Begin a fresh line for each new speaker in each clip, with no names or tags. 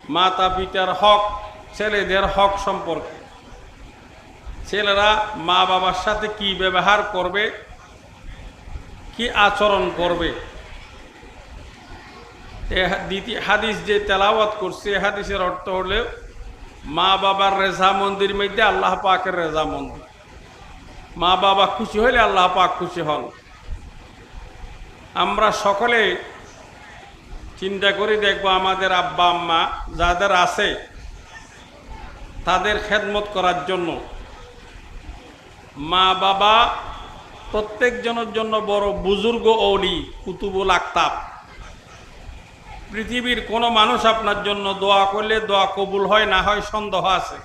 মাতা পিতার হক, ছেলেদের হক সম্পর্কে। ছেলেরা মা বাবার সাথে কি ব্যবহার করবে, কি আচরণ করবে। দ্বিতীয় হাদিস যে তেলাওয়াত করছে, হাদিসের অর্থ হলে মা বাবার রেজামন্দির মধ্যে আল্লাহ পাকের রেজামন্দি। মা বাবা খুশি হইলে আল্লাহ পাক খুশি হন। আমরা সকলে চিন্তা করে দেখব, আমাদের আব্বা আম্মা যাদের আছে তাদের খেদমত করার জন্য। মা বাবা প্রত্যেকজনের জন্য বড় বুজুর্গ ওলি, কুতুবুল আকতাব। পৃথিবীর কোনো মানুষ আপনার জন্য দোয়া করলে দোয়া কবুল হয় না হয় সন্দেহ আছে,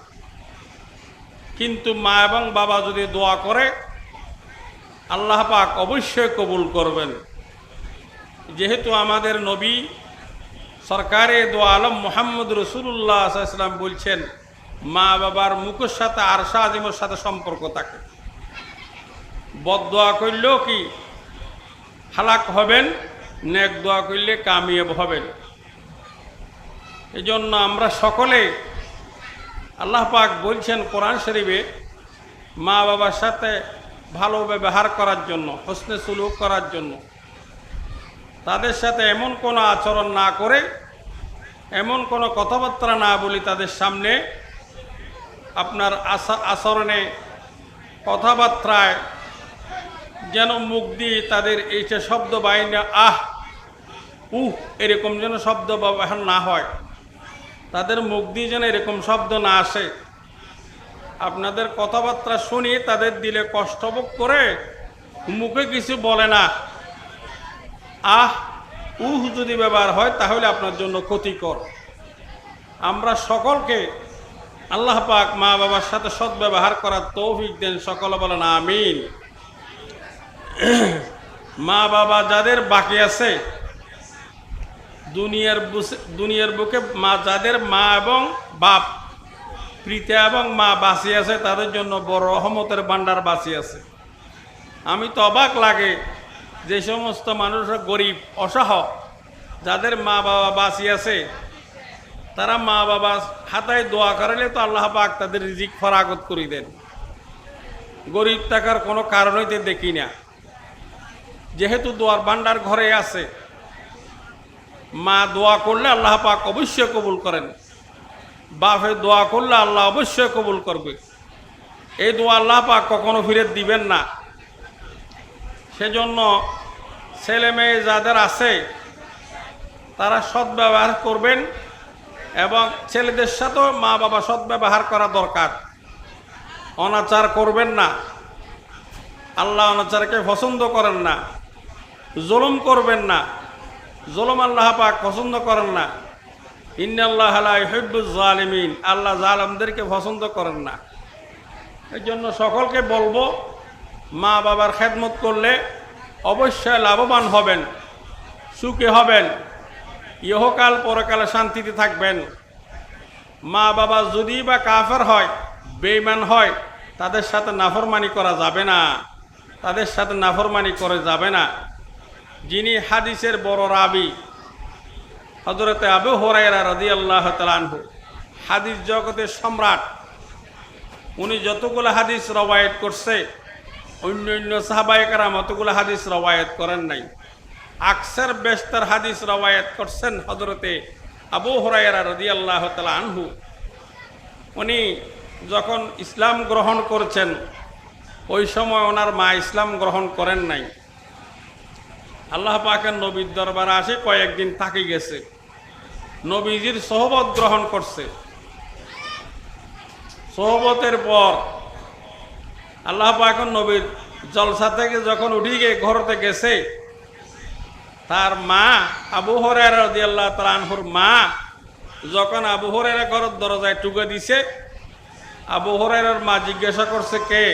কিন্তু মা এবং বাবা যদি দোয়া করে আল্লাহ পাক অবশ্যই কবুল করবেন। যেহেতু আমাদের নবী সরকারে দো আলম মুহাম্মদ রাসূলুল্লাহ সাল্লাল্লাহু আলাইহি ওয়াসাল্লাম বলছেন, মা বাবার মুখের সাথে আরশে আজিমের সাথে সম্পর্ক থাকে। বদদোয়া করলেও কি হালাক হবেন, নেক দোয়া করলে কামিয়াব হবেন। এই জন্য আমরা সকলে, আল্লাহ পাক বলছেন কোরআন শরীফে, মা বাবার সাথে ভালো ব্যবহার করার জন্য, হোসনে সুলুক করার জন্য। তাদের সাথে এমন কোনো আচরণ না করে, এমন কোনো কথাবার্তা না বলি তাদের সামনে, আপনার আচরণে কথাবার্তায় যেন মুখ দিয়ে তাদের এইটা শব্দ বাইনা আহ এরকম যেন শব্দ ব্যবহার না হয়, তাদের মুখ দিয়ে যেন এরকম শব্দ না আসে। আপনাদের কথাবার্তা শুনি তাদের দিলে কষ্ট ভোগ করে মুখে কিছু বলে না, আহ যদি ব্যবহার হয় তাহলে আপনার জন্য ক্ষতিকর। আমরা সকলকে আল্লাহ পাক মা বাবার সাথে সদ্ব্যবহার করার তৌফিক দেন, সকলে বলেন আমিন। মা বাবা যাদের বাকি আছে দুনিয়ার বুকে, যাদের মা এবং বাপ, পিতা এবং মা বাঁচি আছে, তাদের জন্য বড় রহমতের ভান্ডার বাঁচি আছে। আমি তো অবাক লাগে যে সমস্ত মানুষরা গরিব অসহায়, যাদের মা বাবা বাঁচি আছে, তারা মা বাবা হাতায় দোয়া করালে তো আল্লাহ পাক তাদের রিজিক ফরাগত করে দেন। গরিব থাকার কোনো কারণ হইতে দেখি না। যেহেতু দোয়ার ভান্ডার ঘরে আছে, মা দোয়া করলে আল্লাহ পাক অবশ্যই কবুল করেন, বাপে দোয়া করলে আল্লাহ অবশ্যই কবুল করবে। এই দোয়া আল্লাহ পাক কখনো ফিরে দিবেন না। সেজন্য ছেলে মেয়ে যাদের আছে তারা সদ্ব্যবহার করবেন, এবং ছেলেদের সাথেও মা বাবা সদ্ব্যবহার করা দরকার। অনাচার করবেন না, আল্লাহ অনাচারকে পছন্দ করেন না। জুলুম করবেন না, জুলুম আল্লাহ পাক পছন্দ করেন না। ইন্নাল্লাহা লা ইউহিব্বুজ জালিমিন, আল্লাহ জালেমদেরকে পছন্দ করেন না। এই জন্য সকলকে বলবো, মা বাবার খেদমত করলে অবশ্যই লাভবান হবেন, সুখী হবেন, ইহকাল পরকালে শান্তিতে থাকবেন। মা বাবা যদি বা কাফের হয়, বেঈমান হয়, তাদের সাথে নাফরমানি করা যাবে না, তাদের সাথে নাফরমানি করে যাবে না। যিনি হাদিসের বড় রাবি হযরত আবু হুরায়রা রাদিয়াল্লাহু তাআলা আনহু, হাদিস জগতের সম্রাট, উনি যতগুলো হাদিস রওয়ায়াত করছে অন্য অন্য সাহাবায়ে কেরাম অতগুলো হাদিস রওয়ায়াত করেন নাই। আকসার বেশতার হাদিস রওয়ায়াত করছেন হযরতে আবু হুরায়রা রাদিয়াল্লাহু তাআলা আনহু। উনি যখন ইসলাম গ্রহণ করেছেন ওই সময় ওনার মা ইসলাম গ্রহণ করেন নাই। আল্লাহ পাকের নবীর দরবারে আসে কয়েকদিন থাকি গেছে, নবীজির সোহবত গ্রহণ করছে। সোহবতের পর আল্লাহ পাকের নবীর জলসা থেকে যখন উঠে গিয়ে ঘরতে গেছে, তার মা আবু হুরায়রা রাদিয়াল্লাহু তাআলা আনহুর মা যখন আবু হুরায়রা ঘরের দরজায় টুকে দিছে, আবু হুরায়রার মা জিজ্ঞাসা করছে কে?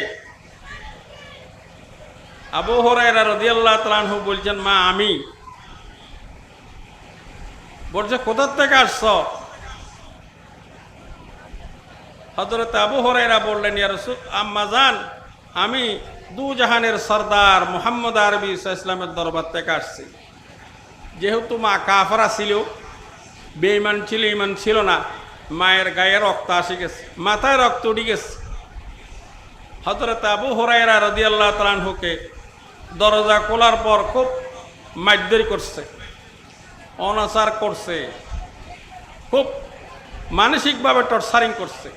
আবু হুরায়রা রাদিয়াল্লাহু তাআলা আনহু বলছেন, মা আমি। বলছে কোথা থেকে আসছো? হযরত আবু হুরায়রা বললেন, ইয়া রাসূল আম্মা জান, আমি দু জাহানের সরদার মুহাম্মদ আরবি সাল্লাল্লাহু আলাইহি ওয়াসাল্লামের দরবার থেকে আসছি। যেহেতু মা কাফেরা ছিল, বেঈমান ছিল, ইমান ছিল না, মায়ের গায়ে রক্ত আসে গেছে, মাথায় রক্ত উঠে গেছে। হযরত আবু হুরায়রা রাদিয়াল্লাহু তাআলা আনহুকে দরজা খোলার পর খুব মারধর করছে, অনাচার করছে, খুব মানসিকভাবে টর্চারিং করছে,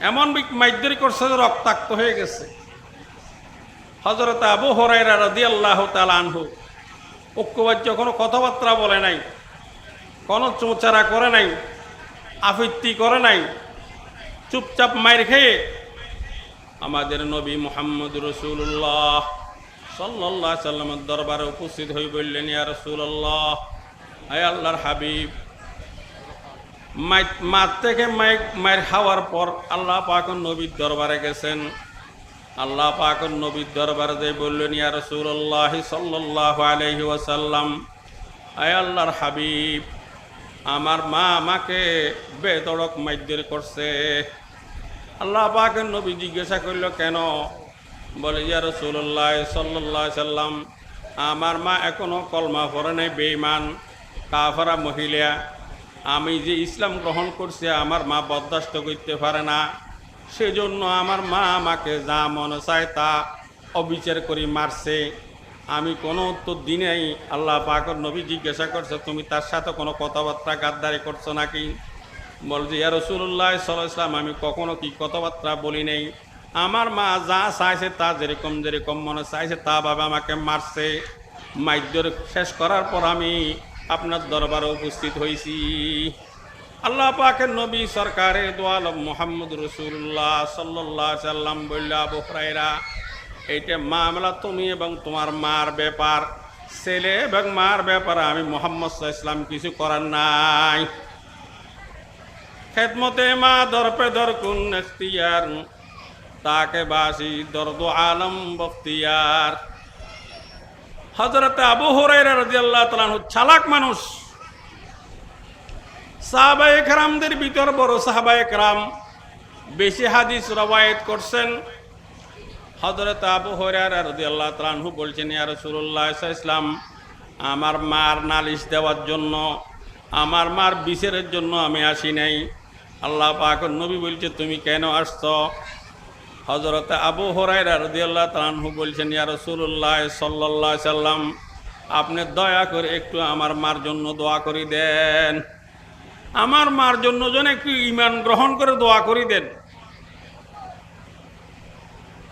এমন মারধর করছে যে রক্তাক্ত হয়ে গেছে। হযরত আবু হুরায়রা রাদিয়াল্লাহু তাআলা আনহু ঐক্যবাহ্য কোনো কথাবার্তা বলে নাই, কোনো চোচারা করে নাই, আফিত্তি করে নাই, চুপচাপ মাইর খেয়ে আমাদের নবী মুহাম্মদ রাসূলুল্লাহ সাল্লাল্লাহু আলাইহি সাল্লামের দরবারে উপস্থিত হয়ে বললেন, ইয়া রাসূলুল্লাহ, হে আল্লাহর হাবিব, মাঠ থেকে মায়ের খাওয়ার পর আল্লাহ পাকের নবীর দরবারে গেছেন। আল্লাহ পাকের নবীর দরবারে যে বললেন, ইয়া রাসূলুল্লাহ সাল্লাল্লাহু আলাইহি ওয়াসাল্লাম, হে আল্লাহর হাবিব, আমার মা আমাকে বেধড়ক মারধর করছে। আল্লাহ পাকের নবী জিজ্ঞাসা করল, কেন? বলে, ইয়া রাসূলুল্লাহ সাল্লাল্লাহু আলাইহি সাল্লাম, আমার মা এখনো কলমা পড়ে নাই, বেঈমান কাফেরা মহিলা। আমি যে ইসলাম গ্রহণ করছি আমার মা বরদাস্ত করতে পারে না, সেজন্য আমার মা আমাকে যা মনে চায় তা অবিচার করে মারছে। আমি কোনো উত্তর দিই নাই। আল্লাহ পাকের নবী জিজ্ঞাসা করছে, তুমি তার সাথে কোনো কথাবার্তা গাদ্দারি করছো নাকি? বলছে, ইয়া রাসূলুল্লাহ সাল্লাল্লাহু আলাইহি ওয়াসাল্লাম, আমি কখনো কি কথাবার্তা বলি নাই। আমার মা যা চাইছে তা যেরকম মনে চাইছে তা ভাবে আমাকে মারছে। মারধর শেষ করার পর আমি আপনার দরবারে উপস্থিত হয়েছি। আল্লাহ পাকের নবী সরকারে দো আলম মুহাম্মদ রাসূলুল্লাহ সাল্লাল্লাহু আলাইহি সাল্লাম বলল, আবু হুরায়রা, এইটা মামলা তুমি এবং তোমার মার ব্যাপার, ছেলে এবং মার ব্যাপারে আমি মুহাম্মদ সাল্লাল্লাহু আলাইহি সাল্লাম কিছু করার নাই। খেদমতে মা দরপে দর কুন ইখতিয়ার, তাকে বাসি দরদো আলম বখতিয়ার। হযরত আবু হুরায়রা রাদিয়াল্লাহু তাআলা আনহু চালাক মানুষ। সাহাবায়ে কেরামদের ভিতর বড় সাহাবায়ে কেরাম বেশি হাদিস রওয়ায়াত করছেন। হযরত আবু হুরায়রা রাদিয়াল্লাহু তাআলা আনহু বলছেন, ইয়া রাসূলুল্লাহ সাল্লাল্লাহু আলাইহি ওয়াসাল্লাম, আমার মার নালিশ দেওয়ার জন্য, আমার মার বিচারের জন্য আমি আসি নাই। আল্লাহ পাকের নবী বলছে, তুমি কেন আসছো? হযরত আবু হুরায়রা রাদিয়াল্লাহু তাআলা আনহু বলছেন, ইয়া রাসূলুল্লাহ সাল্লাল্লাহু আলাইহি ওয়াসাল্লাম, আপনি দয়া করে একটু আমার মার জন্য দোয়া করে দেন। আমার মার জন্য যেন একটু ঈমান গ্রহণ করে দোয়া করে দেন।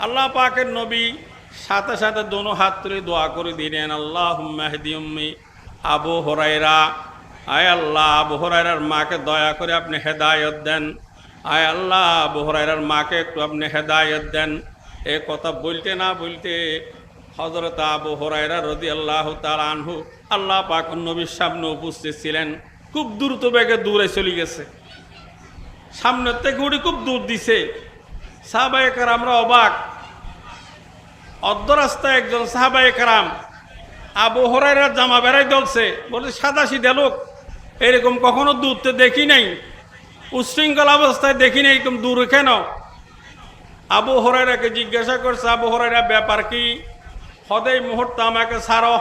আল্লাহ পাকের নবী সাথে সাথে দোনো হাত তুলে দোয়া করে দিলেন, আল্লাহুম্মা হদি উম্মি আবু হুরায়রা, আয় আল্লাহ, আবু হুরায়রার মাকে দয়া করে আপনি হেদায়েত দেন। আয় আল্লাহ, আবু হুরায়রার মাকে একটু আপনি হেদায়েত দেন। এ কথা বলতে না বলতে হযরত আবু হুরায়রা রাদিয়াল্লাহু তাআলা আনহু আল্লাহ পাকের নবীর সামনে উপস্থিত ছিলেন। খুব দ্রুত বেগে দূরে চলে গেছে, সামনের থেকে উঠে খুব দূর দিছে। সাহাবায়ে কেরামরা অবাক। অর্ধ রাস্তায় একজন সাহাবায়ে কেরাম আবু হুরায়রার জামা বেড়াই দলছে, বলে সাদা সিধা লোক, এরকম কখনো দূরতে দেখি নাই, উশৃঙ্খল অবস্থায় দেখি নাই, এরকম দূরে কেন? আবু হুরায়রাকে জিজ্ঞাসা করছে, আবু হুরায়রা ব্যাপার কি? হদেই মুহূর্তে আমাকে ছাড়ো।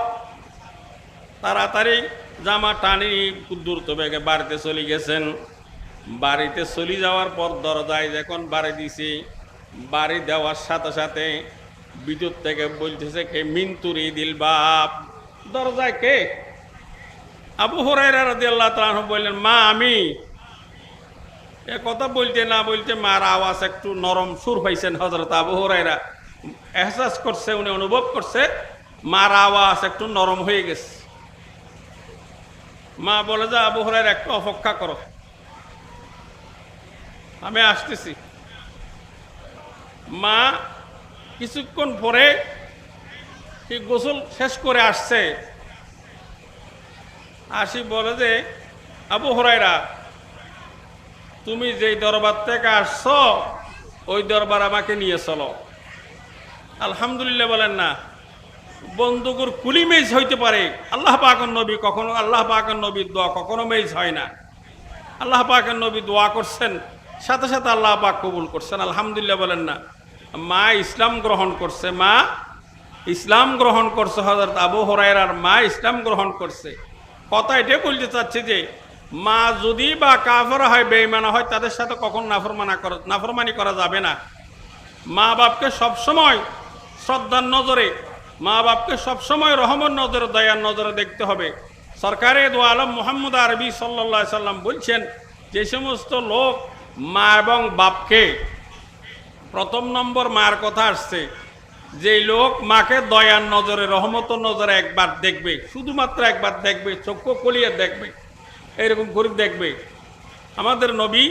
তাড়াতাড়ি জামা টানি দ্রুত বেগে বাড়িতে চলে গেছেন। বাড়িতে চলে যাওয়ার পর দরজায় যখন বাড়ি দিছি, বাড়ি দেওয়ার সাথে সাথে ভিতর থেকে বলতেছে, কে মিন্তুরি দিল বাপ, দরজায় কে? আবু হুরায়রা রাদিয়াল্লাহু তাআলা আনহু বললেন, মা আমি। এ কথা বলতে না বলতে মার আওয়াজ একটু নরম সুর পাইছেন হযরত আবু হুরায়রা। এহসাস করছে, উনি অনুভব করছে মার আওয়াজ একটু নরম হয়ে গেছে। মা বলে, যে আবু হুরায়রা একটু অপেক্ষা করো, আমি আসতেছি। মা কিছুক্ষণ পরে গোসল শেষ করে আসছে, আসি বলে যে, আবু হুরায়রা, তুমি যেই দরবার থেকে আসছো ওই দরবার আমাকে নিয়ে চলো। আলহামদুলিল্লাহ বলেন না? বন্দুকের কুলি মেজ হইতে পারে, আল্লাহ পাকের নবী কখনো, আল্লাহ পাকের নবীর দোয়া কখনো মেজ হয় না। আল্লাহ পাকের নবী দোয়া করছেন, সাথে সাথে আল্লাহ পাক কবুল করছেন। আলহামদুলিল্লাহ বলেন না? মা ইসলাম গ্রহণ করছে, মা ইসলাম গ্রহণ করছে। হযরত আবু হুরায়রার মা ইসলাম গ্রহণ করছে। কথা এটাই বলতে চাচ্ছি যে মা যদি বা কাফের হয়, বেঈমানা হয়, তাদের সাথে কখন নাফরমানি করা যাবে না। মা বাপকে সবসময় শ্রদ্ধার নজরে, মা বাপকে সবসময় রহমত নজরে, দয়ার নজরে দেখতে হবে। সরকারে দো আলম মুহাম্মদ আরবি সাল্লাল্লাহু আলাইহি সাল্লাম বলছেন, যে সমস্ত লোক মা এবং বাপকে, প্রথম নম্বর মায়ের কথা আসছে, যে লোক মাকে দয়ার নজরে, রহমত নজরে একবার দেখবে, শুধুমাত্র একবার দেখবে, চক্ষু খুলিয়ে দেখবে, এরকম করে দেখবে। আমাদের নবী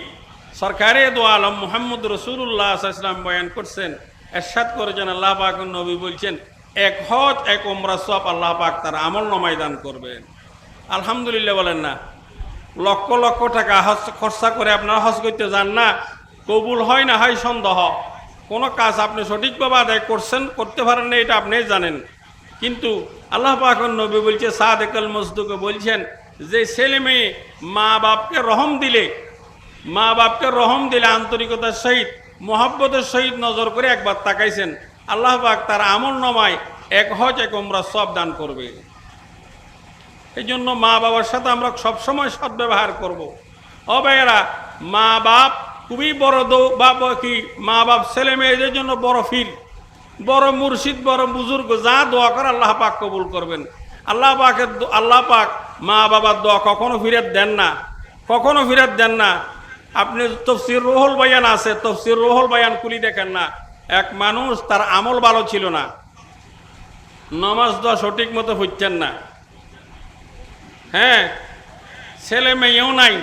সরকারে দো আলম মুহাম্মদ রাসূলুল্লাহ সাল্লাল্লাহু আলাইহি ওয়াসাল্লাম বয়ান করছেন, ইরশাদ করেছেন, আল্লাহ পাক নবী বলছেন, এক হজ এক উমরা সওয়াব আল্লাহ পাক তার আমল নামায় দান করবেন। আলহামদুলিল্লাহ বলেন না? লক্ষ লক্ষ টাকা হজ খরচা করে আপনারা হজ করতে যান না, কবুল হয় না হয় সন্দেহ। কোনো কাজ আপনি সঠিকভাবে আদায় করছেন, করতে পারেন না, এটা আপনিই জানেন। কিন্তু আল্লাহ পাক নবী বলছে, সাদেকুল মসদুকে বলছেন, যে ছেলে মেয়ে মা বাপকে রহম দিলে, মা বাপকে রহম দিলে আন্তরিকতার সহিত, মহব্বতের সহিত নজর করে একবার তাকাইছেন, আল্লাহ পাক তার আমল নামায় এক হজ এক উমরা সওয়াব দান করবে। এই জন্য মা বাবার সাথে আমরা সবসময় সদ্ব্যবহার করব। ও ভাইয়েরা, মা বাপ খুবই বড় কি মা বাপ ছেলে মেয়েদের জন্য বড় ফির, বড় মুর্শিদ, বড় বুজুর্গ। যা দোয়া করে আল্লাহ পাক কবুল করবেন। আল্লাহ পাক মা বাবার দোয়া কখনো ফিরত দেন না, কখনো ফিরত দেন না। আপনি তফসির রুহুল বায়ান আছে, তফসির রুহুল বায়ান খুলি দেখেন না, এক মানুষ তার আমল ভালো ছিল না, নামাজ দোয়া সঠিক মতো হচ্ছেন না, হ্যাঁ, ছেলে মেয়েও নাই,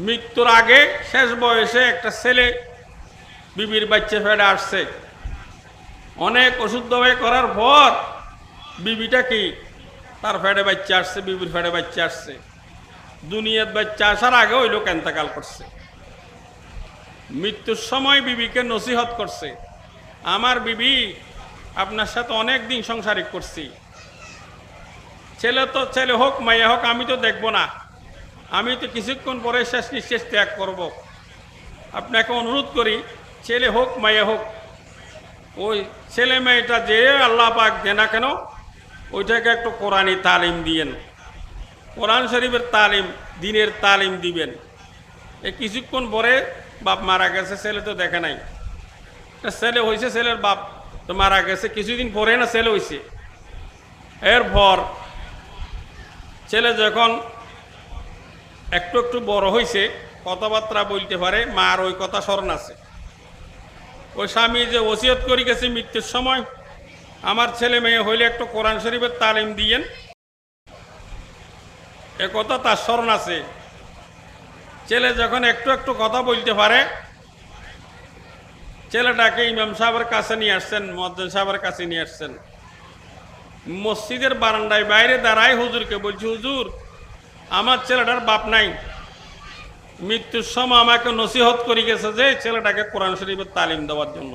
মৃত্যুর আগে শেষ বয়সে একটা ছেলে বিবির বাচ্চা ফেটে আসছে। অনেক ওষুধ দবাই করার পর বিবিটা কি তার ফেটে বাচ্চা আসছে, বিবির ফেটে বাচ্চা আসছে। দুনিয়ার বাচ্চা আসার আগে ওই লোক এন্তেকাল করছে। মৃত্যুর সময় বিবিকে নসিহত করছে, আমার বিবি, আপনার সাথে অনেক দিন সংসারিক করছি, ছেলে হোক মাইয়া হোক আমি তো দেখব না, আমি তো কিছুক্ষণ পরে শেষ নিঃশ্বাস ত্যাগ করব। আপনাকে অনুরোধ করি, ছেলে হোক মাইয়া হোক, ওই ছেলে মেয়েটা যে আল্লাহ পাক দেন না কেন, ওইটাকে একটু কোরআনি তালিম দিয়েন, কোরআন শরীফের তালিম, দিনের তালিম দিবেন। এই কিছুক্ষণ পরে বাপ মারা গেছে, ছেলে তো দেখে নাই, ছেলে হয়েছে, ছেলের বাপ তো মারা গেছে, কিছুদিন পরে না ছেলে হয়েছে। এরপর ছেলে যখন একটু একটু বড় হয়েছে, কথাবার্তা বলতে পারে, মার ওই কথা স্মরণ আছে। ওই স্বামী যে ওসিয়ত করে গেছে মৃত্যুর সময়, আমার ছেলে মেয়ে হইলে একটু কোরআন শরীফের তালিম দিয়েন, এ কথা তার স্মরণ আছে। ছেলে যখন একটু একটু কথা বলতে পারে, ছেলেটাকে ইমাম সাহেবের কাছে নিয়ে আসছেন, মুয়াজ্জিন সাহেবের কাছে নিয়ে আসছেন। মসজিদের বারান্দায় বাইরে দাঁড়ায় হুজুরকে বলছি, হুজুর, আমার ছেলেটার বাপ নাই, মৃত্যুর সময় আমাকে নসিহত করে গেছে যে ছেলেটাকে কোরআন শরীফের তালিম দেওয়ার জন্য,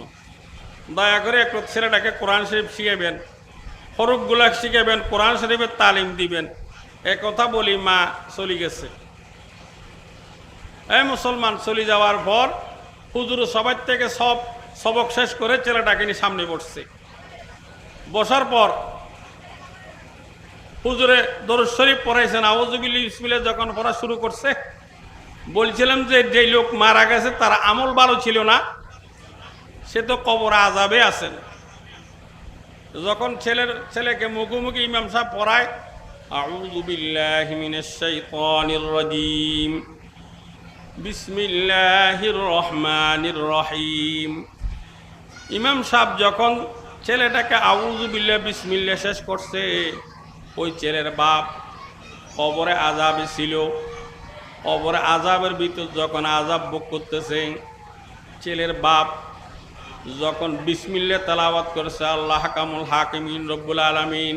দয়া করে একটু ছেলেটাকে কোরআন শরীফ শিখাবেন, হরফগুলা শিখাবেন, কোরআন শরীফের তালিম দিবেন। এ কথা বলি মা চলে গেছে। এই মুসলমান চলে যাওয়ার পর হুজুর সবার থেকে সবক শেষ করে ছেলেটাকে নিয়ে সামনে বসছে। বসার পর হুজুরে দরুদ শরীফ পড়াইছেন, আউযুবিল্লাহি বিসমিল্লাহ যখন পড়া শুরু করছে, বলছিলাম যে যে লোক মারা গেছে তার আমল ভালো ছিল না, সে তো কবর আযাবে আছেন। যখন ছেলেকে মুখোমুখি ইমাম সাহেব পড়ায়, আউযু বিল্লাহি মিনাশ শাইতানির রাজীম, বিসমিল্লাহির রহমানির রহিম। ইমাম সাহেব যখন ছেলেটাকে আউযু বিল্লাহি বিসমিল্লাহ শেষ করছে, ওই ছেলের বাপ কবরে আযাবে ছিল। কবরে আযাবের ভিতর যখন আযাব ভোগ করতেছে, ছেলের বাপ যখন বিসমিল্লাহ তেলাওয়াত করছে, আল্লাহ হাকামুল হাকিমিন রব্বুল আলামিন,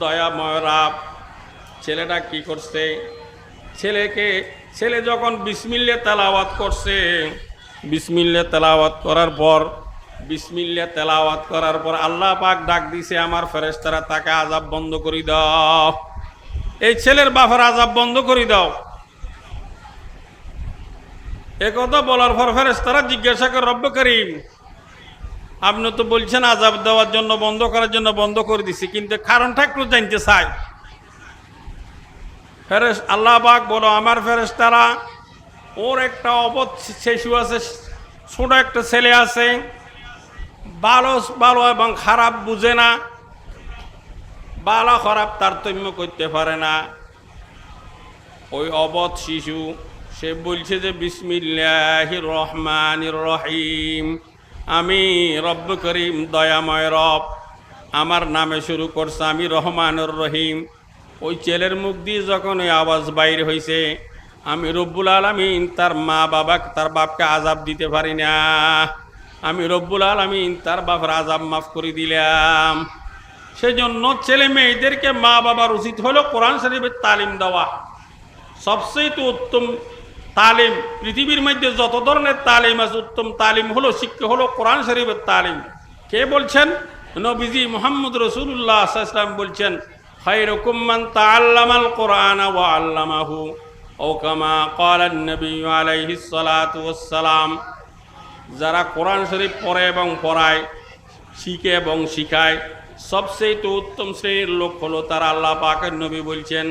দয়াময় রব, ছেলেটা কি করছে, ছেলে যখন বিসমিল্লাহ তেলাওয়াত করছে, বিসমিল্লাহ তেলাওয়াত করার পর আল্লাহ পাক ডাক দিছে, আমার ফেরেশতারা তাকে আযাব বন্ধ করে দাও, এই ছেলের বাপের আযাব বন্ধ করে দাও। এ কথা বলার পর ফেরেশতারা জিজ্ঞাসা করে, রব্বে করিম, আপনি তো বলছেন আযাব দেওয়ার জন্য, বন্ধ করার জন্য বন্ধ করে দিছি, কিন্তু কারণটা একটু জানতে চাই। আল্লাহ পাক বলো, আমার ফেরেশতারা, ওর একটা অবধ শিশু আছে, ছোট একটা ছেলে আছে, ভালো ভালো এবং খারাপ বুঝে না, ভালো খারাপ তারতম্য করতে পারে না। ওই অবধ শিশু সে বলছে যে বিসমিল্লাহির রহমানির রহিম, আমি রব্ব করিম, দয়াময় রব, আমার নামে শুরু করছে, আমি রহমানুর রহিম। ওই ছেলের মুখ দিয়ে যখন ওই আওয়াজ বাইরে হয়েছে, আমি রব্বুল আলামিন তার মা বাবা, তার বাপকে আযাব দিতে পারি না, আমি রব্বুল আলামিন তার বাবার আযাব মাফ করে দিলাম। সেজন্য ছেলে মেয়েদেরকে মা বাবার উচিত হলো কোরআন শরীফের তালিম দেওয়া। সবচেয়ে উত্তম তালিম পৃথিবীর মধ্যে যত ধরনের তালিম আছে, উত্তম তালিম হলো, শিক্ষা হলো কোরআন শরীফের তালিম। কে বলছেন? নবীজি মুহাম্মদ রাসূলুল্লাহ সাল্লাল্লাহু আলাইহি ওয়াসাল্লাম বলছেন, খায়রুকুম মান তাআল্লামাল কুরআনা ওয়া আল্লামাহু, ও কামা ক্বালান নবী আলাইহিস সালাতু ওয়াস সালাম। যারা কোরআন শরীফ পড়ে এবং পড়ায়, শিখে এবং শিখায়, সবচেয়ে উত্তম শ্রেণীর লোক হলো তারা, আল্লাহ পাকের নবী বলছেন।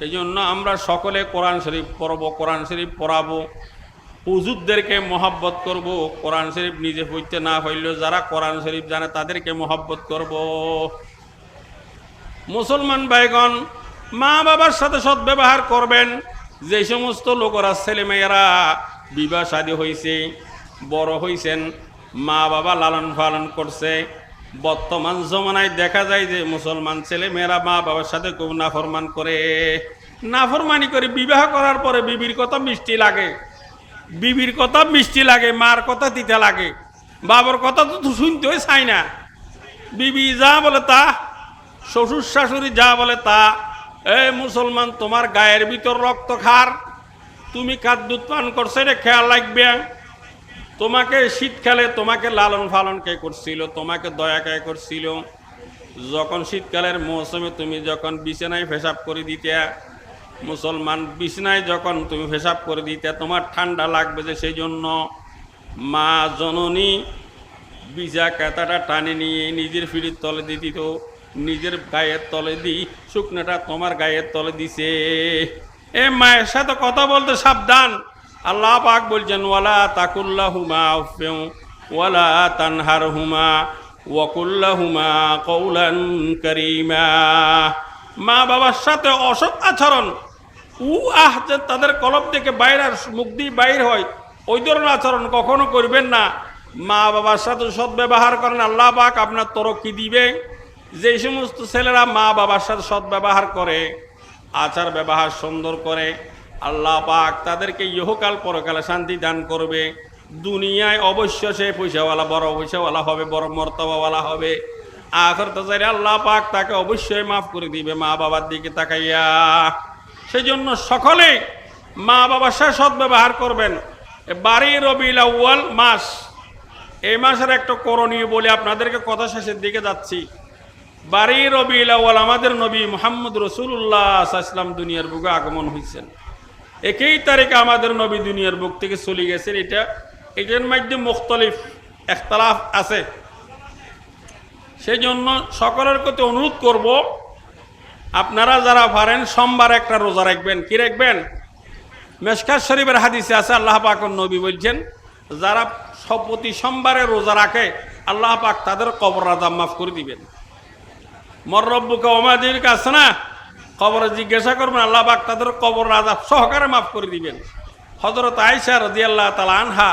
এই জন্য আমরা সকলে কোরআন শরীফ পড়ব, কোরআন শরীফ পড়াবো, হুজুরদেরকে মহব্বত করব। কোরআন শরীফ নিজে পড়তে না হইলেও যারা কোরআন শরীফ জানে তাদেরকে মহব্বত করব। মুসলমান ভাইগণ, মা বাবার সাথে সদ্ব্যবহার করবেন। যে সমস্ত লোকেরা, ছেলেমেয়েরা বিবাহ শাদী হয়েছে, বড় হয়েছেন, মা বাবা লালন পালন করছে, বর্তমান জমানায় দেখা যায় যে মুসলমান ছেলে মেয়েরা মা বাবার সাথে খুব নাফরমান করে, নাফরমানি করে। বিবাহ করার পরে বিবির কথা মিষ্টি লাগে, বিবির কথা মিষ্টি লাগে, মার কথা তিতা লাগে, বাবার কথা তো শুনতেই চাই না। বিবি যা বলে তা, শ্বশুর শাশুড়ি যা বলে তা। মুসলমান, তোমার গায়ের ভিতর রক্ত খার, তুমি খাদ্য পান করছে রে, খেয়াল রাখবে। তোমাকে শীতকালে তোমাকে লালন পালন কে করছিল? তোমাকে দয়া কে করছিল? যখন শীতকালের মৌসুমে তুমি যখন বিছানায় পেশাব করে দিতে, মুসলমান, বিছানায় যখন তুমি পেশাব করে দিতে, তোমার ঠান্ডা লাগবে যে, সেই জন্য মা জননী বিজা কাঁথাটা টানে নিয়ে নিজের পিঠের তলে দিয়ে দিত, নিজের গায়ের তলে দিই, শুকনাটা তোমার গায়ের তলে দিছে। মায়ের সাথে কথা বলতে সাবধান। আল্লাহ পাক বলছেন, ওয়ালা তাকুল্লাহুমা উফিউ ওয়ালা তানহারহুমা ওয়াকুল্লাহুমা কওলান কারীমা। মা বাবার সাথে অসৎ আচরণ, যে তাদের কলব থেকে বাইরের মুখ দিয়ে বাইর হয়, ওই ধরনের আচরণ কখনো করবেন না। মা বাবার সাথে সদ্ব্যবহার করেন, আল্লাহ পাক আপনার তরক্কি দিবে। যে সমস্ত ছেলেরা মা বাবার সাথে সদ্ব্যবহার করে, আচার ব্যবহার সুন্দর করে, আল্লাহ পাক তাদেরকে ইহকাল পরকালে শান্তি দান করবে। দুনিয়ায় অবশ্য সে পয়সাওয়ালা, বড় পয়সাওয়ালা হবে, বড় মর্তবাওয়ালা হবে। আখিরাতে যাইলে আল্লাহ পাক তাকে অবশ্যই মাফ করে দিবে মা বাবার দিকে তাকাইয়া। সেই জন্য সকলে মা বাবার সাথে সদ্ব্যবহার করবেন। 12 রবিউল আউয়াল মাস, এই মাসের একটা করণীয় বলে আপনাদেরকে কথা শেষের দিকে যাচ্ছি। 12 রবিউল আউয়াল আমাদের নবী মুহাম্মদ রাসূলুল্লাহ সাল্লাল্লাহু আলাইহি ওয়াসাল্লাম দুনিয়ার বুকে আগমন হয়েছেন। 1 তারিখে আমাদের নবী দুনিয়ার বুক থেকে চলে গেছেন। এটার মধ্যে মুখতলিফ ইখতিলাফ আছে। সেই জন্য সকলের কাছে অনুরোধ করব, আপনারা যারা পারেন সোমবার একটা রোজা রাখবেন। কি রাখবেন? মিশকাত শরীফের হাদিসে আছে, আল্লাহ পাকের নবী বলছেন, যারা প্রতি সোমবারে রোজা রাখে, আল্লাহ পাক তাদের কবর আযাব মাফ করে দিবেন। মর রব্বুকা ওমা দিনুকা আছে না, কবরে জিজ্ঞাসা করবেন, আল্লাহ পাক তাদের কবর আযাব সহকারে মাফ করে দিবেন। হযরত আয়েশা রাদিয়াল্লাহু তাআলা আনহা,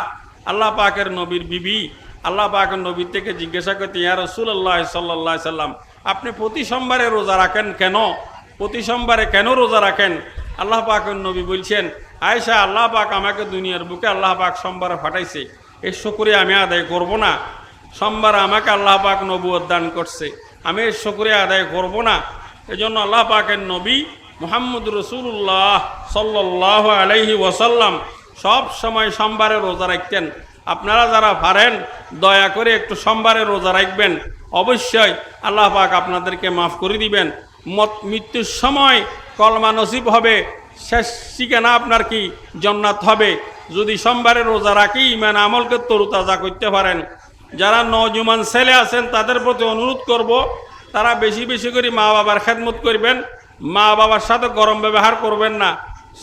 আল্লাহ পাকের নবীর বিবি, আল্লাহ পাকের নবীর থেকে জিজ্ঞাসা করতে, ইয়া রাসূলুল্লাহ সাল্লাল্লাহু আলাইহি সাল্লাম, আপনি প্রতি সোমবারে রোজা রাখেন কেন? প্রতি সোমবারে কেন রোজা রাখেন? আল্লাহ পাকের নবী বলছেন, আয়েশা, আল্লাহ পাক আমাকে দুনিয়ার বুকে আল্লাহ পাক সোমবারে পাঠাইছে, এর শুকরিয়া আমি আদায় করব না? সোমবার আমাকে আল্লাহ পাক নবুয়ত দান করছে, আমি এর শুকরিয়া আদায় করব না? এজন্য আল্লাহ পাকের নবী মুহাম্মদ রাসূলুল্লাহ সাল্লাল্লাহু আলাইহি ওয়াসাল্লাম সব সময় সোমবারে রোজা রাখতেন। আপনারা যারা পারেন দয়া করে একটু সোমবারে রোজা রাখবেন, অবশ্যই আল্লাহ পাক আপনাদেরকে মাফ করে দিবেন। মৃত্যুর সময় কলমা নসিব হবে, শেষ ঠিকানা আপনার কি জান্নাত হবে। যদি সোমবারে রোজা রাখি ইমান আমলকে তরুতাজা করতে পারেন, যারা নওজোয়ান ছেলে আছেন তাদের প্রতি অনুরোধ করব, তারা বেশি বেশি করে মা বাবার খেদমত করবেন, মা বাবার সাথে গরম ব্যবহার করবেন না।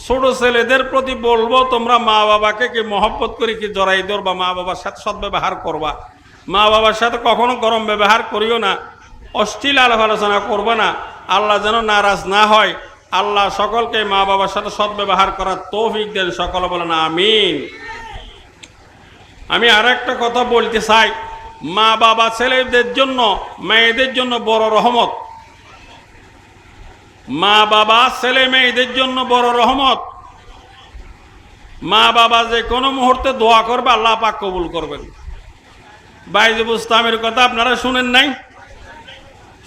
ছোট ছেলেদের প্রতি বলবো, তোমরা মা বাবাকে কি মহব্বত করে কি জড়াই ধরবা, মা বাবার সাথে সদ্ব্যবহার করবা, মা বাবার সাথে কখনো গরম ব্যবহার করিও না, অশ্লীল আলাপ আলোচনা করবে না, আল্লাহ যেন নারাজ না হয়। আল্লাহ সকলকে মা বাবার সাথে সদ্ব্যবহার করার তৌফিক দেন, সকলে বলেন আমিন। আমি আর একটা কথা বলতে চাই, মা বাবা ছেলেদের জন্য মেয়েদের জন্য বড় রহমত, মা বাবা ছেলে মেয়েদের জন্য বড় রহমত। মা বাবা যে কোনো মুহূর্তে দোয়া করবে, আল্লাহ পাক কবুল করবেন। বাইজে বুস্তামের কথা আপনারা শুনেন নাই?